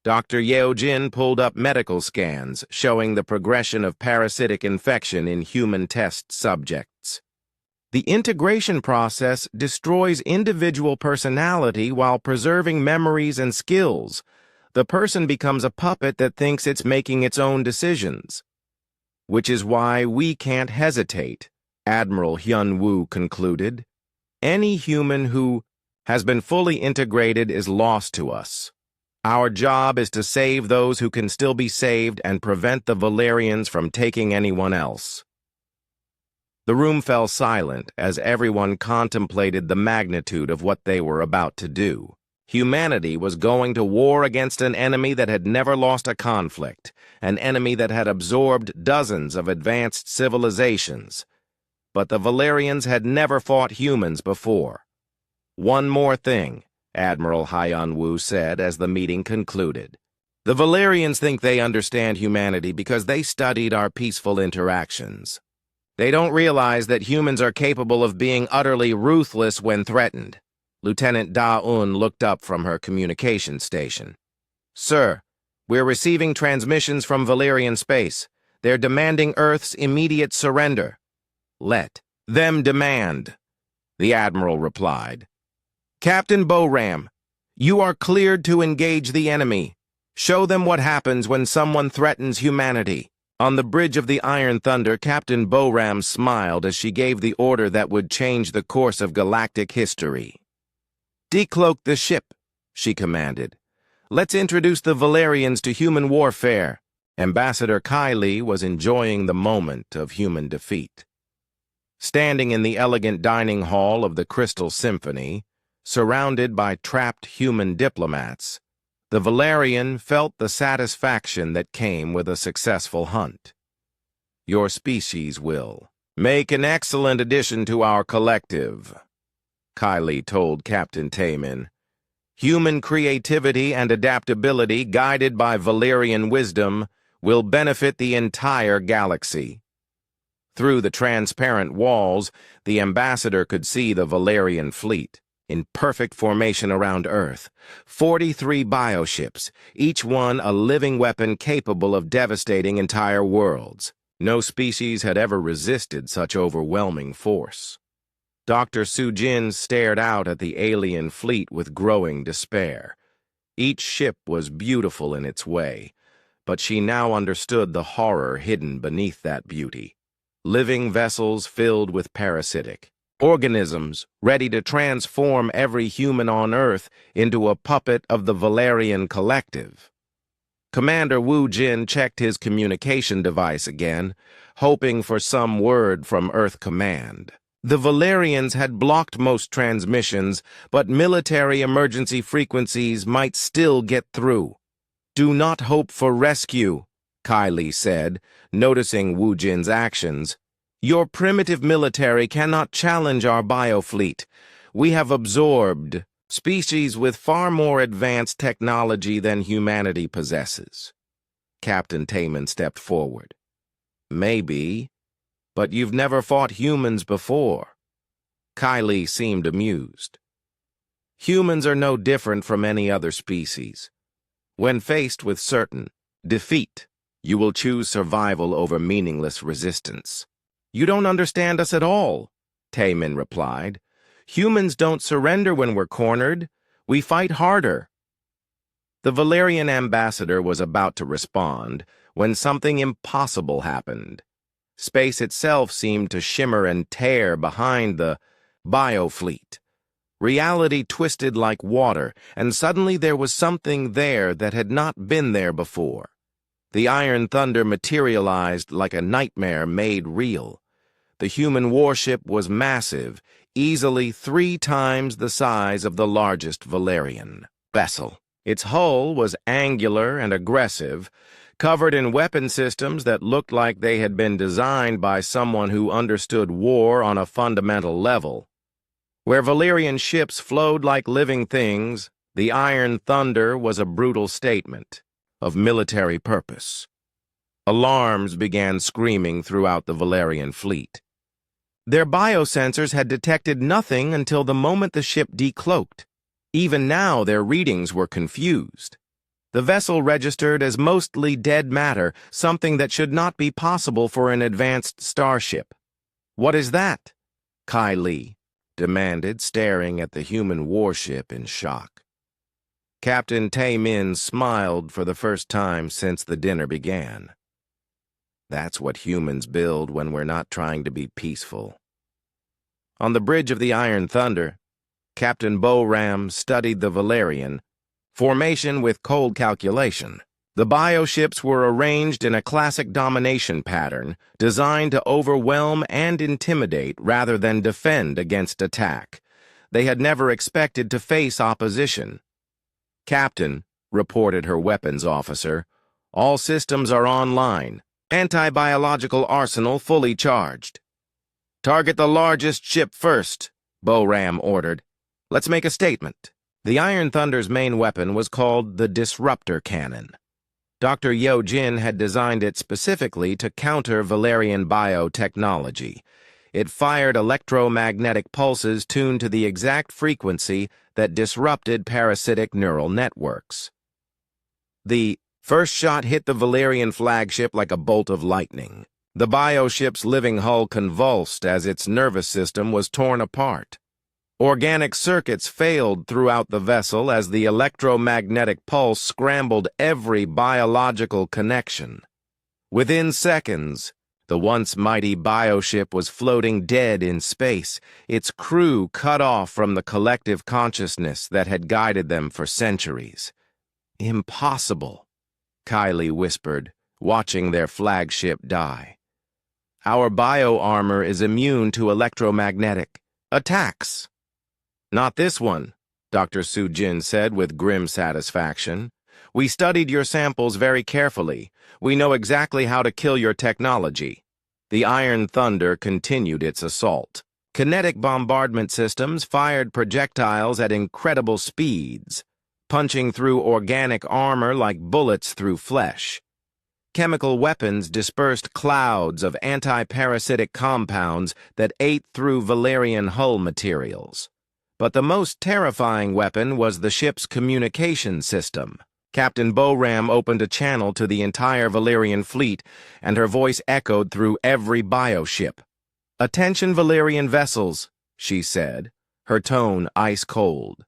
Dr. Yeojin pulled up medical scans showing the progression of parasitic infection in human test subjects. "The integration process destroys individual personality while preserving memories and skills. The person becomes a puppet that thinks it's making its own decisions. Which is why we can't hesitate," Admiral Hyun-woo concluded. "Any human who has been fully integrated is lost to us. Our job is to save those who can still be saved and prevent the Valyrians from taking anyone else." The room fell silent as everyone contemplated the magnitude of what they were about to do. Humanity was going to war against an enemy that had never lost a conflict, an enemy that had absorbed dozens of advanced civilizations. But the Valyrians had never fought humans before. "One more thing," Admiral Hyun-woo said as the meeting concluded. "The Valyrians think they understand humanity because they studied our peaceful interactions. They don't realize that humans are capable of being utterly ruthless when threatened." Lieutenant Da-un looked up from her communication station. "Sir, we're receiving transmissions from Valyrian space. They're demanding Earth's immediate surrender." "Let them demand," the Admiral replied. "Captain Boram, you are cleared to engage the enemy. Show them what happens when someone threatens humanity." On the bridge of the Iron Thunder, Captain Boram smiled as she gave the order that would change the course of galactic history. "Decloak the ship," she commanded. "Let's introduce the Valyrians to human warfare." Ambassador Kylie was enjoying the moment of human defeat. Standing in the elegant dining hall of the Crystal Symphony, surrounded by trapped human diplomats, the Valyrian felt the satisfaction that came with a successful hunt. "Your species will make an excellent addition to our collective," Kylie told Captain Taman. "Human creativity and adaptability, guided by Valyrian wisdom, will benefit the entire galaxy." Through the transparent walls, the ambassador could see the Valyrian fleet, in perfect formation around Earth. 43 bioships, each one a living weapon capable of devastating entire worlds. No species had ever resisted such overwhelming force. Dr. Sujin stared out at the alien fleet with growing despair. Each ship was beautiful in its way, but she now understood the horror hidden beneath that beauty. Living vessels filled with parasitic, organisms ready to transform every human on Earth into a puppet of the Valerian collective. Commander Wu Jin checked his communication device again, hoping for some word from Earth Command. The Valerians had blocked most transmissions, but military emergency frequencies might still get through. "Do not hope for rescue," Kylie said, noticing Wu Jin's actions. "Your primitive military cannot challenge our biofleet. We have absorbed species with far more advanced technology than humanity possesses." Captain Taman stepped forward. "Maybe, but you've never fought humans before." Kylie seemed amused. "Humans are no different from any other species. When faced with certain defeat, you will choose survival over meaningless resistance." "You don't understand us at all," Taman replied. "Humans don't surrender when we're cornered. We fight harder." The Valerian ambassador was about to respond when something impossible happened. Space itself seemed to shimmer and tear behind the biofleet. Reality twisted like water, and suddenly there was something there that had not been there before. The Iron Thunder materialized like a nightmare made real. The human warship was massive, easily 3 times the size of the largest Valerian vessel. Its hull was angular and aggressive, covered in weapon systems that looked like they had been designed by someone who understood war on a fundamental level. Where Valerian ships flowed like living things, the Iron Thunder was a brutal statement of military purpose. Alarms began screaming throughout the Valerian fleet. Their biosensors had detected nothing until the moment the ship decloaked. Even now, their readings were confused. The vessel registered as mostly dead matter, something that should not be possible for an advanced starship. "What is that?" Kylie demanded, staring at the human warship in shock. Captain Tae-min smiled for the first time since the dinner began. "That's what humans build when we're not trying to be peaceful." On the bridge of the Iron Thunder, Captain Bo-Ram studied the Valerian formation with cold calculation. The bioships were arranged in a classic domination pattern designed to overwhelm and intimidate rather than defend against attack. They had never expected to face opposition. "Captain," reported her weapons officer, "all systems are online. Anti-biological arsenal fully charged." "Target the largest ship first," Bo-Ram ordered. "Let's make a statement." The Iron Thunder's main weapon was called the Disruptor Cannon. Dr. Yo Jin had designed it specifically to counter Valerian biotechnology. It fired electromagnetic pulses tuned to the exact frequency that disrupted parasitic neural networks. The first shot hit the Valerian flagship like a bolt of lightning. The bioship's living hull convulsed as its nervous system was torn apart. Organic circuits failed throughout the vessel as the electromagnetic pulse scrambled every biological connection. Within seconds, the once mighty bioship was floating dead in space, its crew cut off from the collective consciousness that had guided them for centuries. "Impossible," Kylie whispered, watching their flagship die. "Our bio-armor is immune to electromagnetic attacks." "Not this one," Dr. Su-Jin said with grim satisfaction. "We studied your samples very carefully. We know exactly how to kill your technology." The Iron Thunder continued its assault. Kinetic bombardment systems fired projectiles at incredible speeds, punching through organic armor like bullets through flesh. Chemical weapons dispersed clouds of anti-parasitic compounds that ate through Valerian hull materials. But the most terrifying weapon was the ship's communication system. Captain Bo-Ram opened a channel to the entire Valerian fleet, and her voice echoed through every bioship. "Attention Valerian vessels," she said, her tone ice-cold.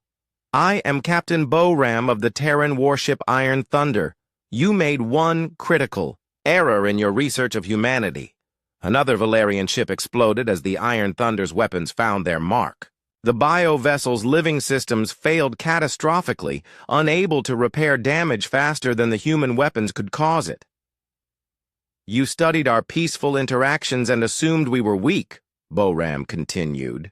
"I am Captain Bo-Ram of the Terran Warship Iron Thunder. You made one critical error in your research of humanity. Another Valerian ship exploded as the Iron Thunder's weapons found their mark. The bio-vessel's living systems failed catastrophically, unable to repair damage faster than the human weapons could cause it. "You studied our peaceful interactions and assumed we were weak," Boram continued.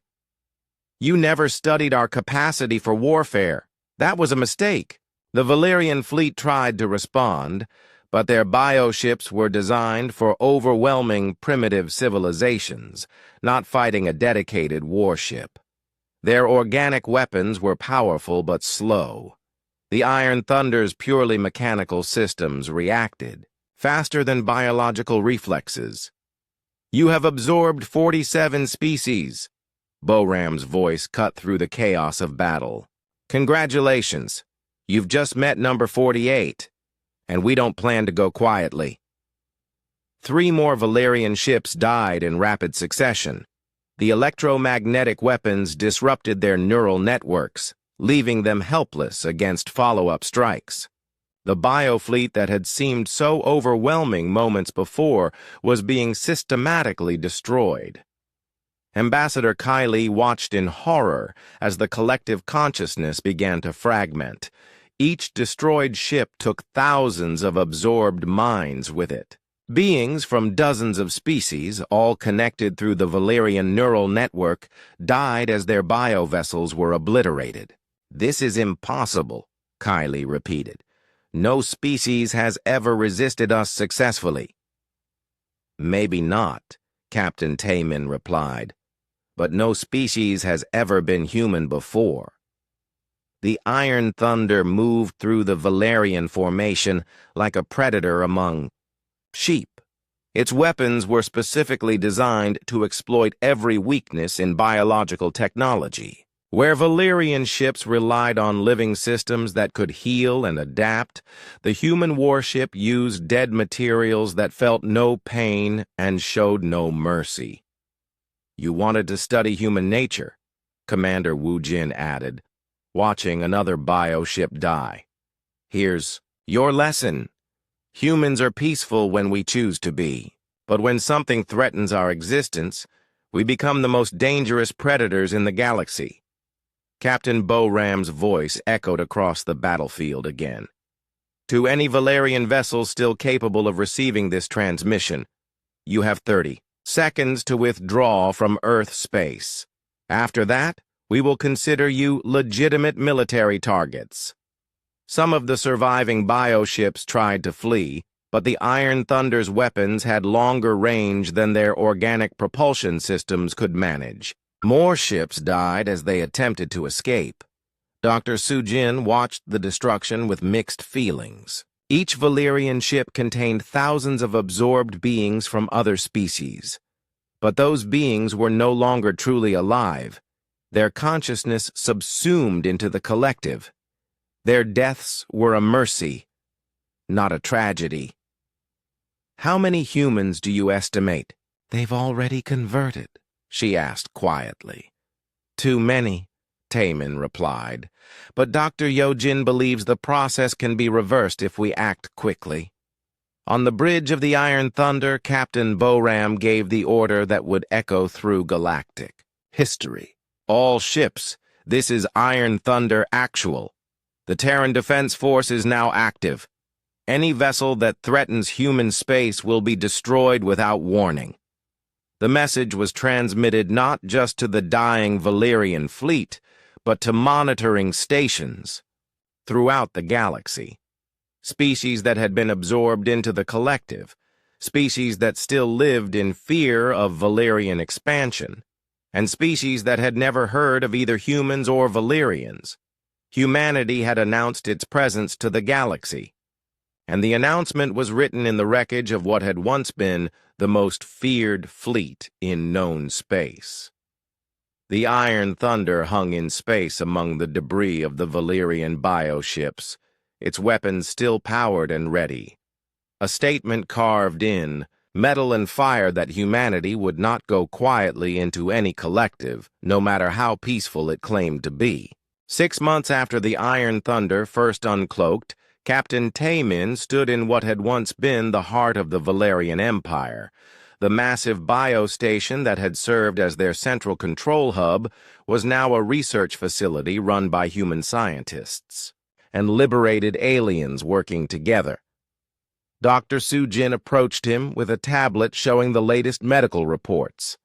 "You never studied our capacity for warfare. That was a mistake." The Valerian fleet tried to respond, but their bioships were designed for overwhelming primitive civilizations, not fighting a dedicated warship. Their organic weapons were powerful but slow. The Iron Thunder's purely mechanical systems reacted faster than biological reflexes. "You have absorbed 47 species." Boram's voice cut through the chaos of battle. "Congratulations. You've just met number 48, and we don't plan to go quietly." 3 more Valerian ships died in rapid succession. The electromagnetic weapons disrupted their neural networks, leaving them helpless against follow-up strikes. The biofleet that had seemed so overwhelming moments before was being systematically destroyed. Ambassador Kylie watched in horror as the collective consciousness began to fragment. Each destroyed ship took thousands of absorbed minds with it. Beings from dozens of species, all connected through the Valerian neural network, died as their biovessels were obliterated. "This is impossible," Kylie repeated. "No species has ever resisted us successfully." "Maybe not," Captain Tayman replied, "but no species has ever been human before." The Iron Thunder moved through the Valerian formation like a predator among sheep. Its weapons were specifically designed to exploit every weakness in biological technology. Where Valerian ships relied on living systems that could heal and adapt, the human warship used dead materials that felt no pain and showed no mercy. "You wanted to study human nature," Commander Wu Jin added, watching another bioship die. "Here's your lesson. Humans are peaceful when we choose to be, but when something threatens our existence, we become the most dangerous predators in the galaxy." Captain Boram's voice echoed across the battlefield again. "To any Valerian vessel still capable of receiving this transmission, you have 30 seconds to withdraw from Earth space. After that, we will consider you legitimate military targets." Some of the surviving bioships tried to flee, but the Iron Thunder's weapons had longer range than their organic propulsion systems could manage. More ships died as they attempted to escape. Dr. Sujin watched the destruction with mixed feelings. Each Valerian ship contained thousands of absorbed beings from other species. But those beings were no longer truly alive. Their consciousness subsumed into the collective. Their deaths were a mercy, not a tragedy. "How many humans do you estimate they've already converted?" she asked quietly. "Too many," Tayman replied, "but Dr. Yojin believes the process can be reversed if we act quickly." On the bridge of the Iron Thunder, Captain Boram gave the order that would echo through galactic history. "All ships, this is Iron Thunder Actual. The Terran Defense Force is now active. Any vessel that threatens human space will be destroyed without warning." The message was transmitted not just to the dying Valerian fleet, but to monitoring stations throughout the galaxy. Species that had been absorbed into the collective, species that still lived in fear of Valerian expansion, and species that had never heard of either humans or Valerians. Humanity had announced its presence to the galaxy, and the announcement was written in the wreckage of what had once been the most feared fleet in known space. The Iron Thunder hung in space among the debris of the Valerian bioships, its weapons still powered and ready. A statement carved in metal and fire that humanity would not go quietly into any collective, no matter how peaceful it claimed to be. 6 months after the Iron Thunder first uncloaked, Captain Tayman stood in what had once been the heart of the Valerian Empire. The massive biostation that had served as their central control hub was now a research facility run by human scientists and liberated aliens working together. Dr. Sujin approached him with a tablet showing the latest medical reports.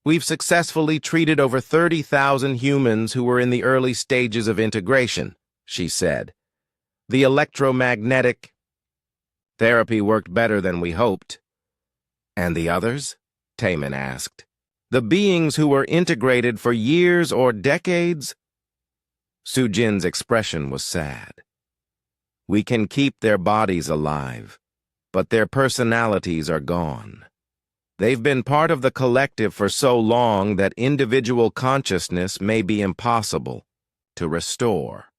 "We've successfully treated over 30,000 humans who were in the early stages of integration," she said. "The electromagnetic therapy worked better than we hoped." "And the others?" Taman asked. "The beings who were integrated for years or decades?" Sujin's expression was sad. "We can keep their bodies alive, but their personalities are gone. They've been part of the collective for so long that individual consciousness may be impossible to restore."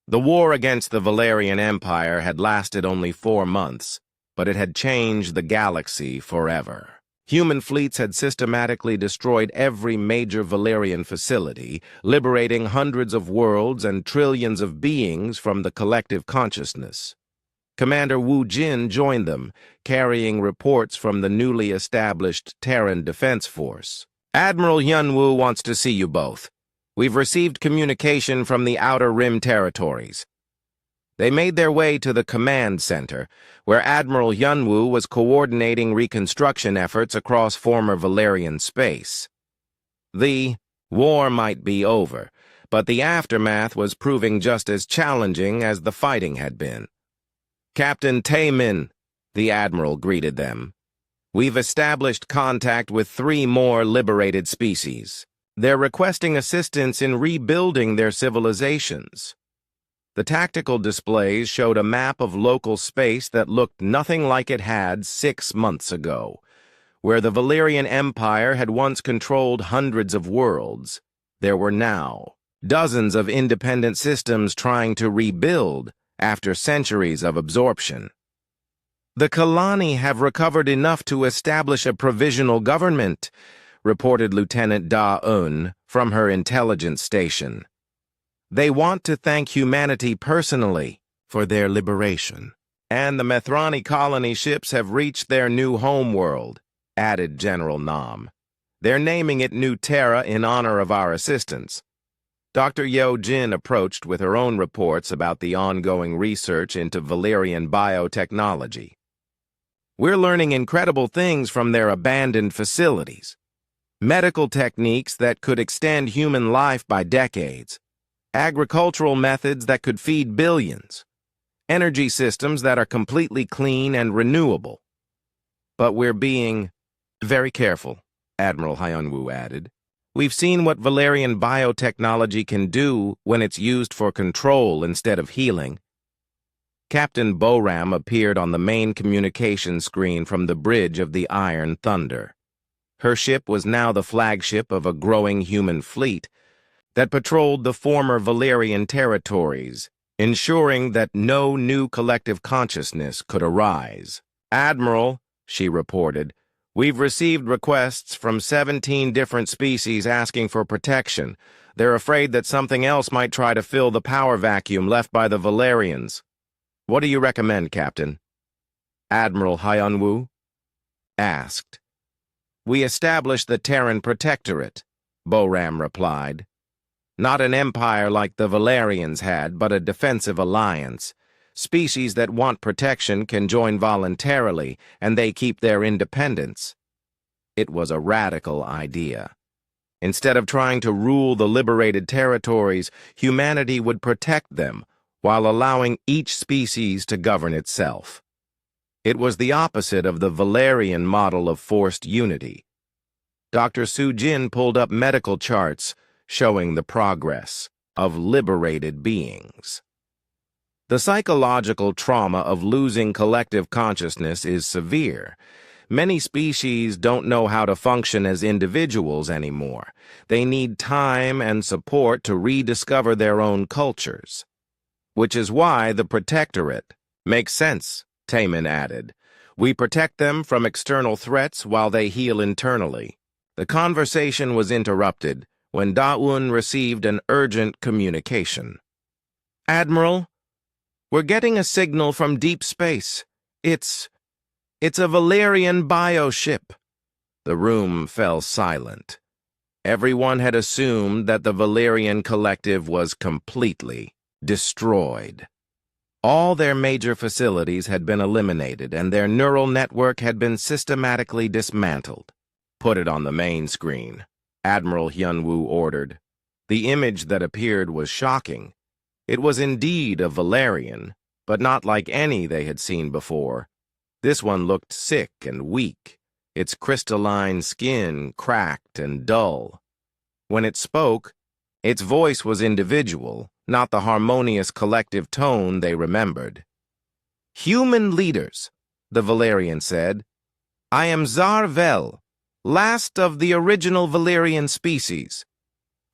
The war against the Valerian Empire had lasted only 4 months, but it had changed the galaxy forever. Human fleets had systematically destroyed every major Valerian facility, liberating hundreds of worlds and trillions of beings from the collective consciousness. Commander Wu Jin joined them, carrying reports from the newly established Terran Defense Force. "Admiral Yunwu wants to see you both. We've received communication from the Outer Rim territories." They made their way to the command center, where Admiral Yunwu was coordinating reconstruction efforts across former Valerian space. The war might be over, but the aftermath was proving just as challenging as the fighting had been. "Captain Taemin," the Admiral greeted them. "We've established contact with 3 more liberated species. They're requesting assistance in rebuilding their civilizations." The tactical displays showed a map of local space that looked nothing like it had 6 months ago. Where the Valerian Empire had once controlled hundreds of worlds, there were now dozens of independent systems trying to rebuild after centuries of absorption. "The Kalani have recovered enough to establish a provisional government," reported Lieutenant Da-un from her intelligence station. "They want to thank humanity personally for their liberation. And the Methrani colony ships have reached their new homeworld," added General Nam. "They're naming it New Terra in honor of our assistance." Dr. Yo Jin approached with her own reports about the ongoing research into Valerian biotechnology. "We're learning incredible things from their abandoned facilities. Medical techniques that could extend human life by decades. Agricultural methods that could feed billions. Energy systems that are completely clean and renewable. But we're being very careful," Admiral Hyunwoo added. "We've seen what Valerian biotechnology can do when it's used for control instead of healing." Captain Boram appeared on the main communication screen from the bridge of the Iron Thunder. Her ship was now the flagship of a growing human fleet that patrolled the former Valerian territories, ensuring that no new collective consciousness could arise. "Admiral," she reported, "we've received requests from 17 different species asking for protection. They're afraid that something else might try to fill the power vacuum left by the Valerians. What do you recommend, Captain?" Admiral Hyunwoo asked. "We established the Terran Protectorate," Boram replied. "Not an empire like the Valerians had, but a defensive alliance. Species that want protection can join voluntarily, and they keep their independence." It was a radical idea. Instead of trying to rule the liberated territories, humanity would protect them while allowing each species to govern itself. It was the opposite of the Valerian model of forced unity. Dr. Sujin pulled up medical charts showing the progress of liberated beings. The psychological trauma of losing collective consciousness is severe. Many species don't know how to function as individuals anymore. They need time and support to rediscover their own cultures. Which is why the Protectorate makes sense, Taemin added. "We protect them from external threats while they heal internally." The conversation was interrupted when Da-un received an urgent communication. "Admiral, we're getting a signal from deep space. It's It's a Valerian bioship. The room fell silent. Everyone had assumed that the Valerian collective was completely destroyed. All their major facilities had been eliminated, and their neural network had been systematically dismantled. "Put it on the main screen," Admiral Hyunwoo ordered. The image that appeared was shocking. It was indeed a Valerian, but not like any they had seen before. This one looked sick and weak, its crystalline skin cracked and dull. When it spoke, its voice was individual, not the harmonious collective tone they remembered. "Human leaders," the Valerian said. "I am Zarvel, last of the original Valerian species.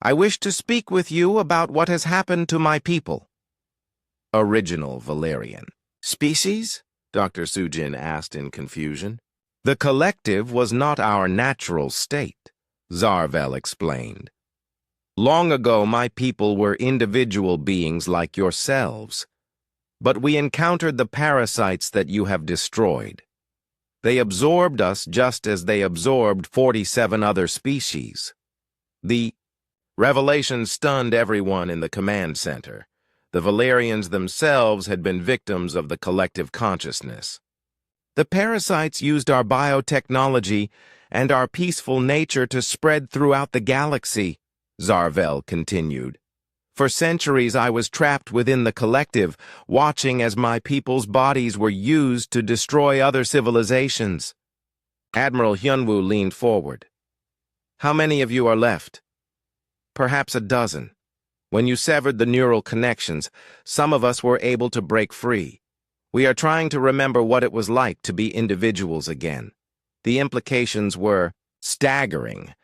I wish to speak with you about what has happened to my people." Original Valerian. "Species?" Dr. Sujin asked in confusion. "The collective was not our natural state," Zarvel explained. "Long ago, my people were individual beings like yourselves. But we encountered the parasites that you have destroyed. They absorbed us just as they absorbed 47 other species." The revelation stunned everyone in the command center. The Valerians themselves had been victims of the collective consciousness. "The parasites used our biotechnology and our peaceful nature to spread throughout the galaxy," Zarvel continued. "For centuries I was trapped within the collective, watching as my people's bodies were used to destroy other civilizations." Admiral Hyunwoo leaned forward. "How many of you are left?" "Perhaps a dozen. When you severed the neural connections, some of us were able to break free. We are trying to remember what it was like to be individuals again." The implications were staggering.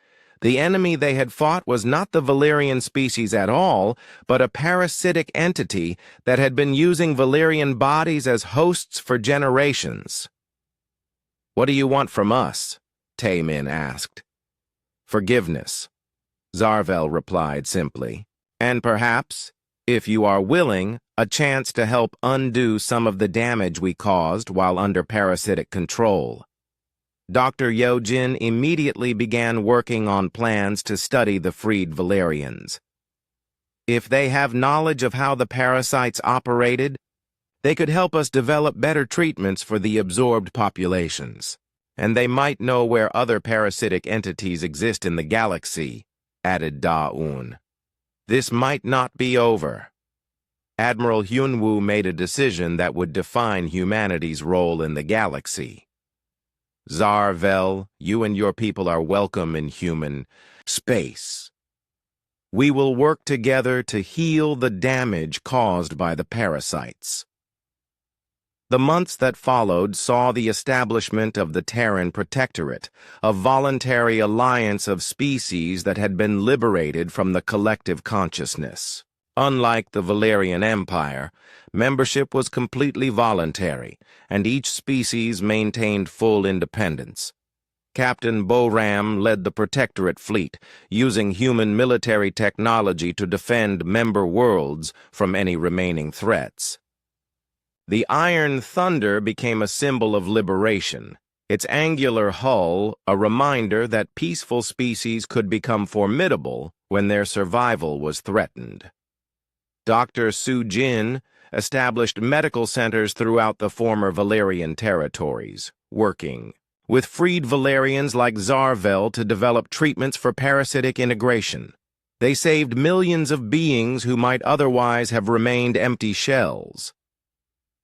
The enemy they had fought was not the Valerian species at all, but a parasitic entity that had been using Valerian bodies as hosts for generations. "What do you want from us?" Taemin asked. "Forgiveness," Zarvel replied simply. "And perhaps, if you are willing, a chance to help undo some of the damage we caused while under parasitic control." Dr. Yojin immediately began working on plans to study the freed Valerians. "If they have knowledge of how the parasites operated, they could help us develop better treatments for the absorbed populations. And they might know where other parasitic entities exist in the galaxy," added Da-un. "This might not be over." Admiral Hyunwoo made a decision that would define humanity's role in the galaxy. "Zarvel, you and your people are welcome in human space. We will work together to heal the damage caused by the parasites." The months that followed saw the establishment of the Terran Protectorate, a voluntary alliance of species that had been liberated from the collective consciousness. Unlike the Valerian Empire, membership was completely voluntary, and each species maintained full independence. Captain Boram led the Protectorate fleet, using human military technology to defend member worlds from any remaining threats. The Iron Thunder became a symbol of liberation, its angular hull a reminder that peaceful species could become formidable when their survival was threatened. Dr. Sujin established medical centers throughout the former Valerian territories, working with freed Valerians like Zarvel to develop treatments for parasitic integration. They saved millions of beings who might otherwise have remained empty shells.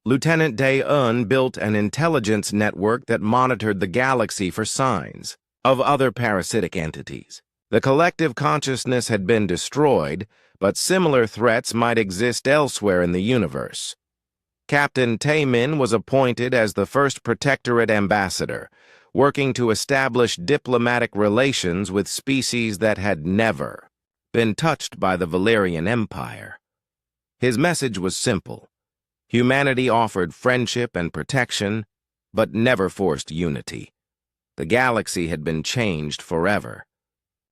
Lieutenant Dae-un built an intelligence network that monitored the galaxy for signs of other parasitic entities. The collective consciousness had been destroyed, but similar threats might exist elsewhere in the universe. Captain Taemin was appointed as the first Protectorate ambassador, working to establish diplomatic relations with species that had never been touched by the Valerian Empire. His message was simple. Humanity offered friendship and protection, but never forced unity. The galaxy had been changed forever.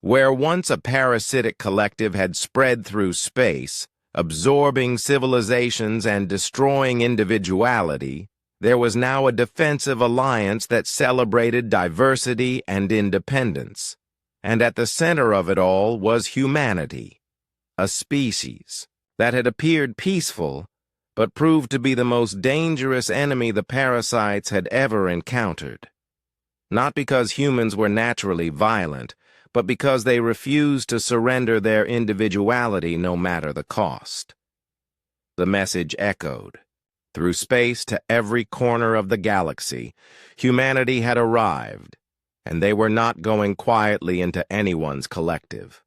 Where once a parasitic collective had spread through space, absorbing civilizations and destroying individuality, There was now a defensive alliance that celebrated diversity and independence. And at the center of it all was humanity, a species that had appeared peaceful, but proved to be the most dangerous enemy the parasites had ever encountered. Not because humans were naturally violent, but because they refused to surrender their individuality no matter the cost. The message echoed. Through space to every corner of the galaxy, humanity had arrived, and they were not going quietly into anyone's collective.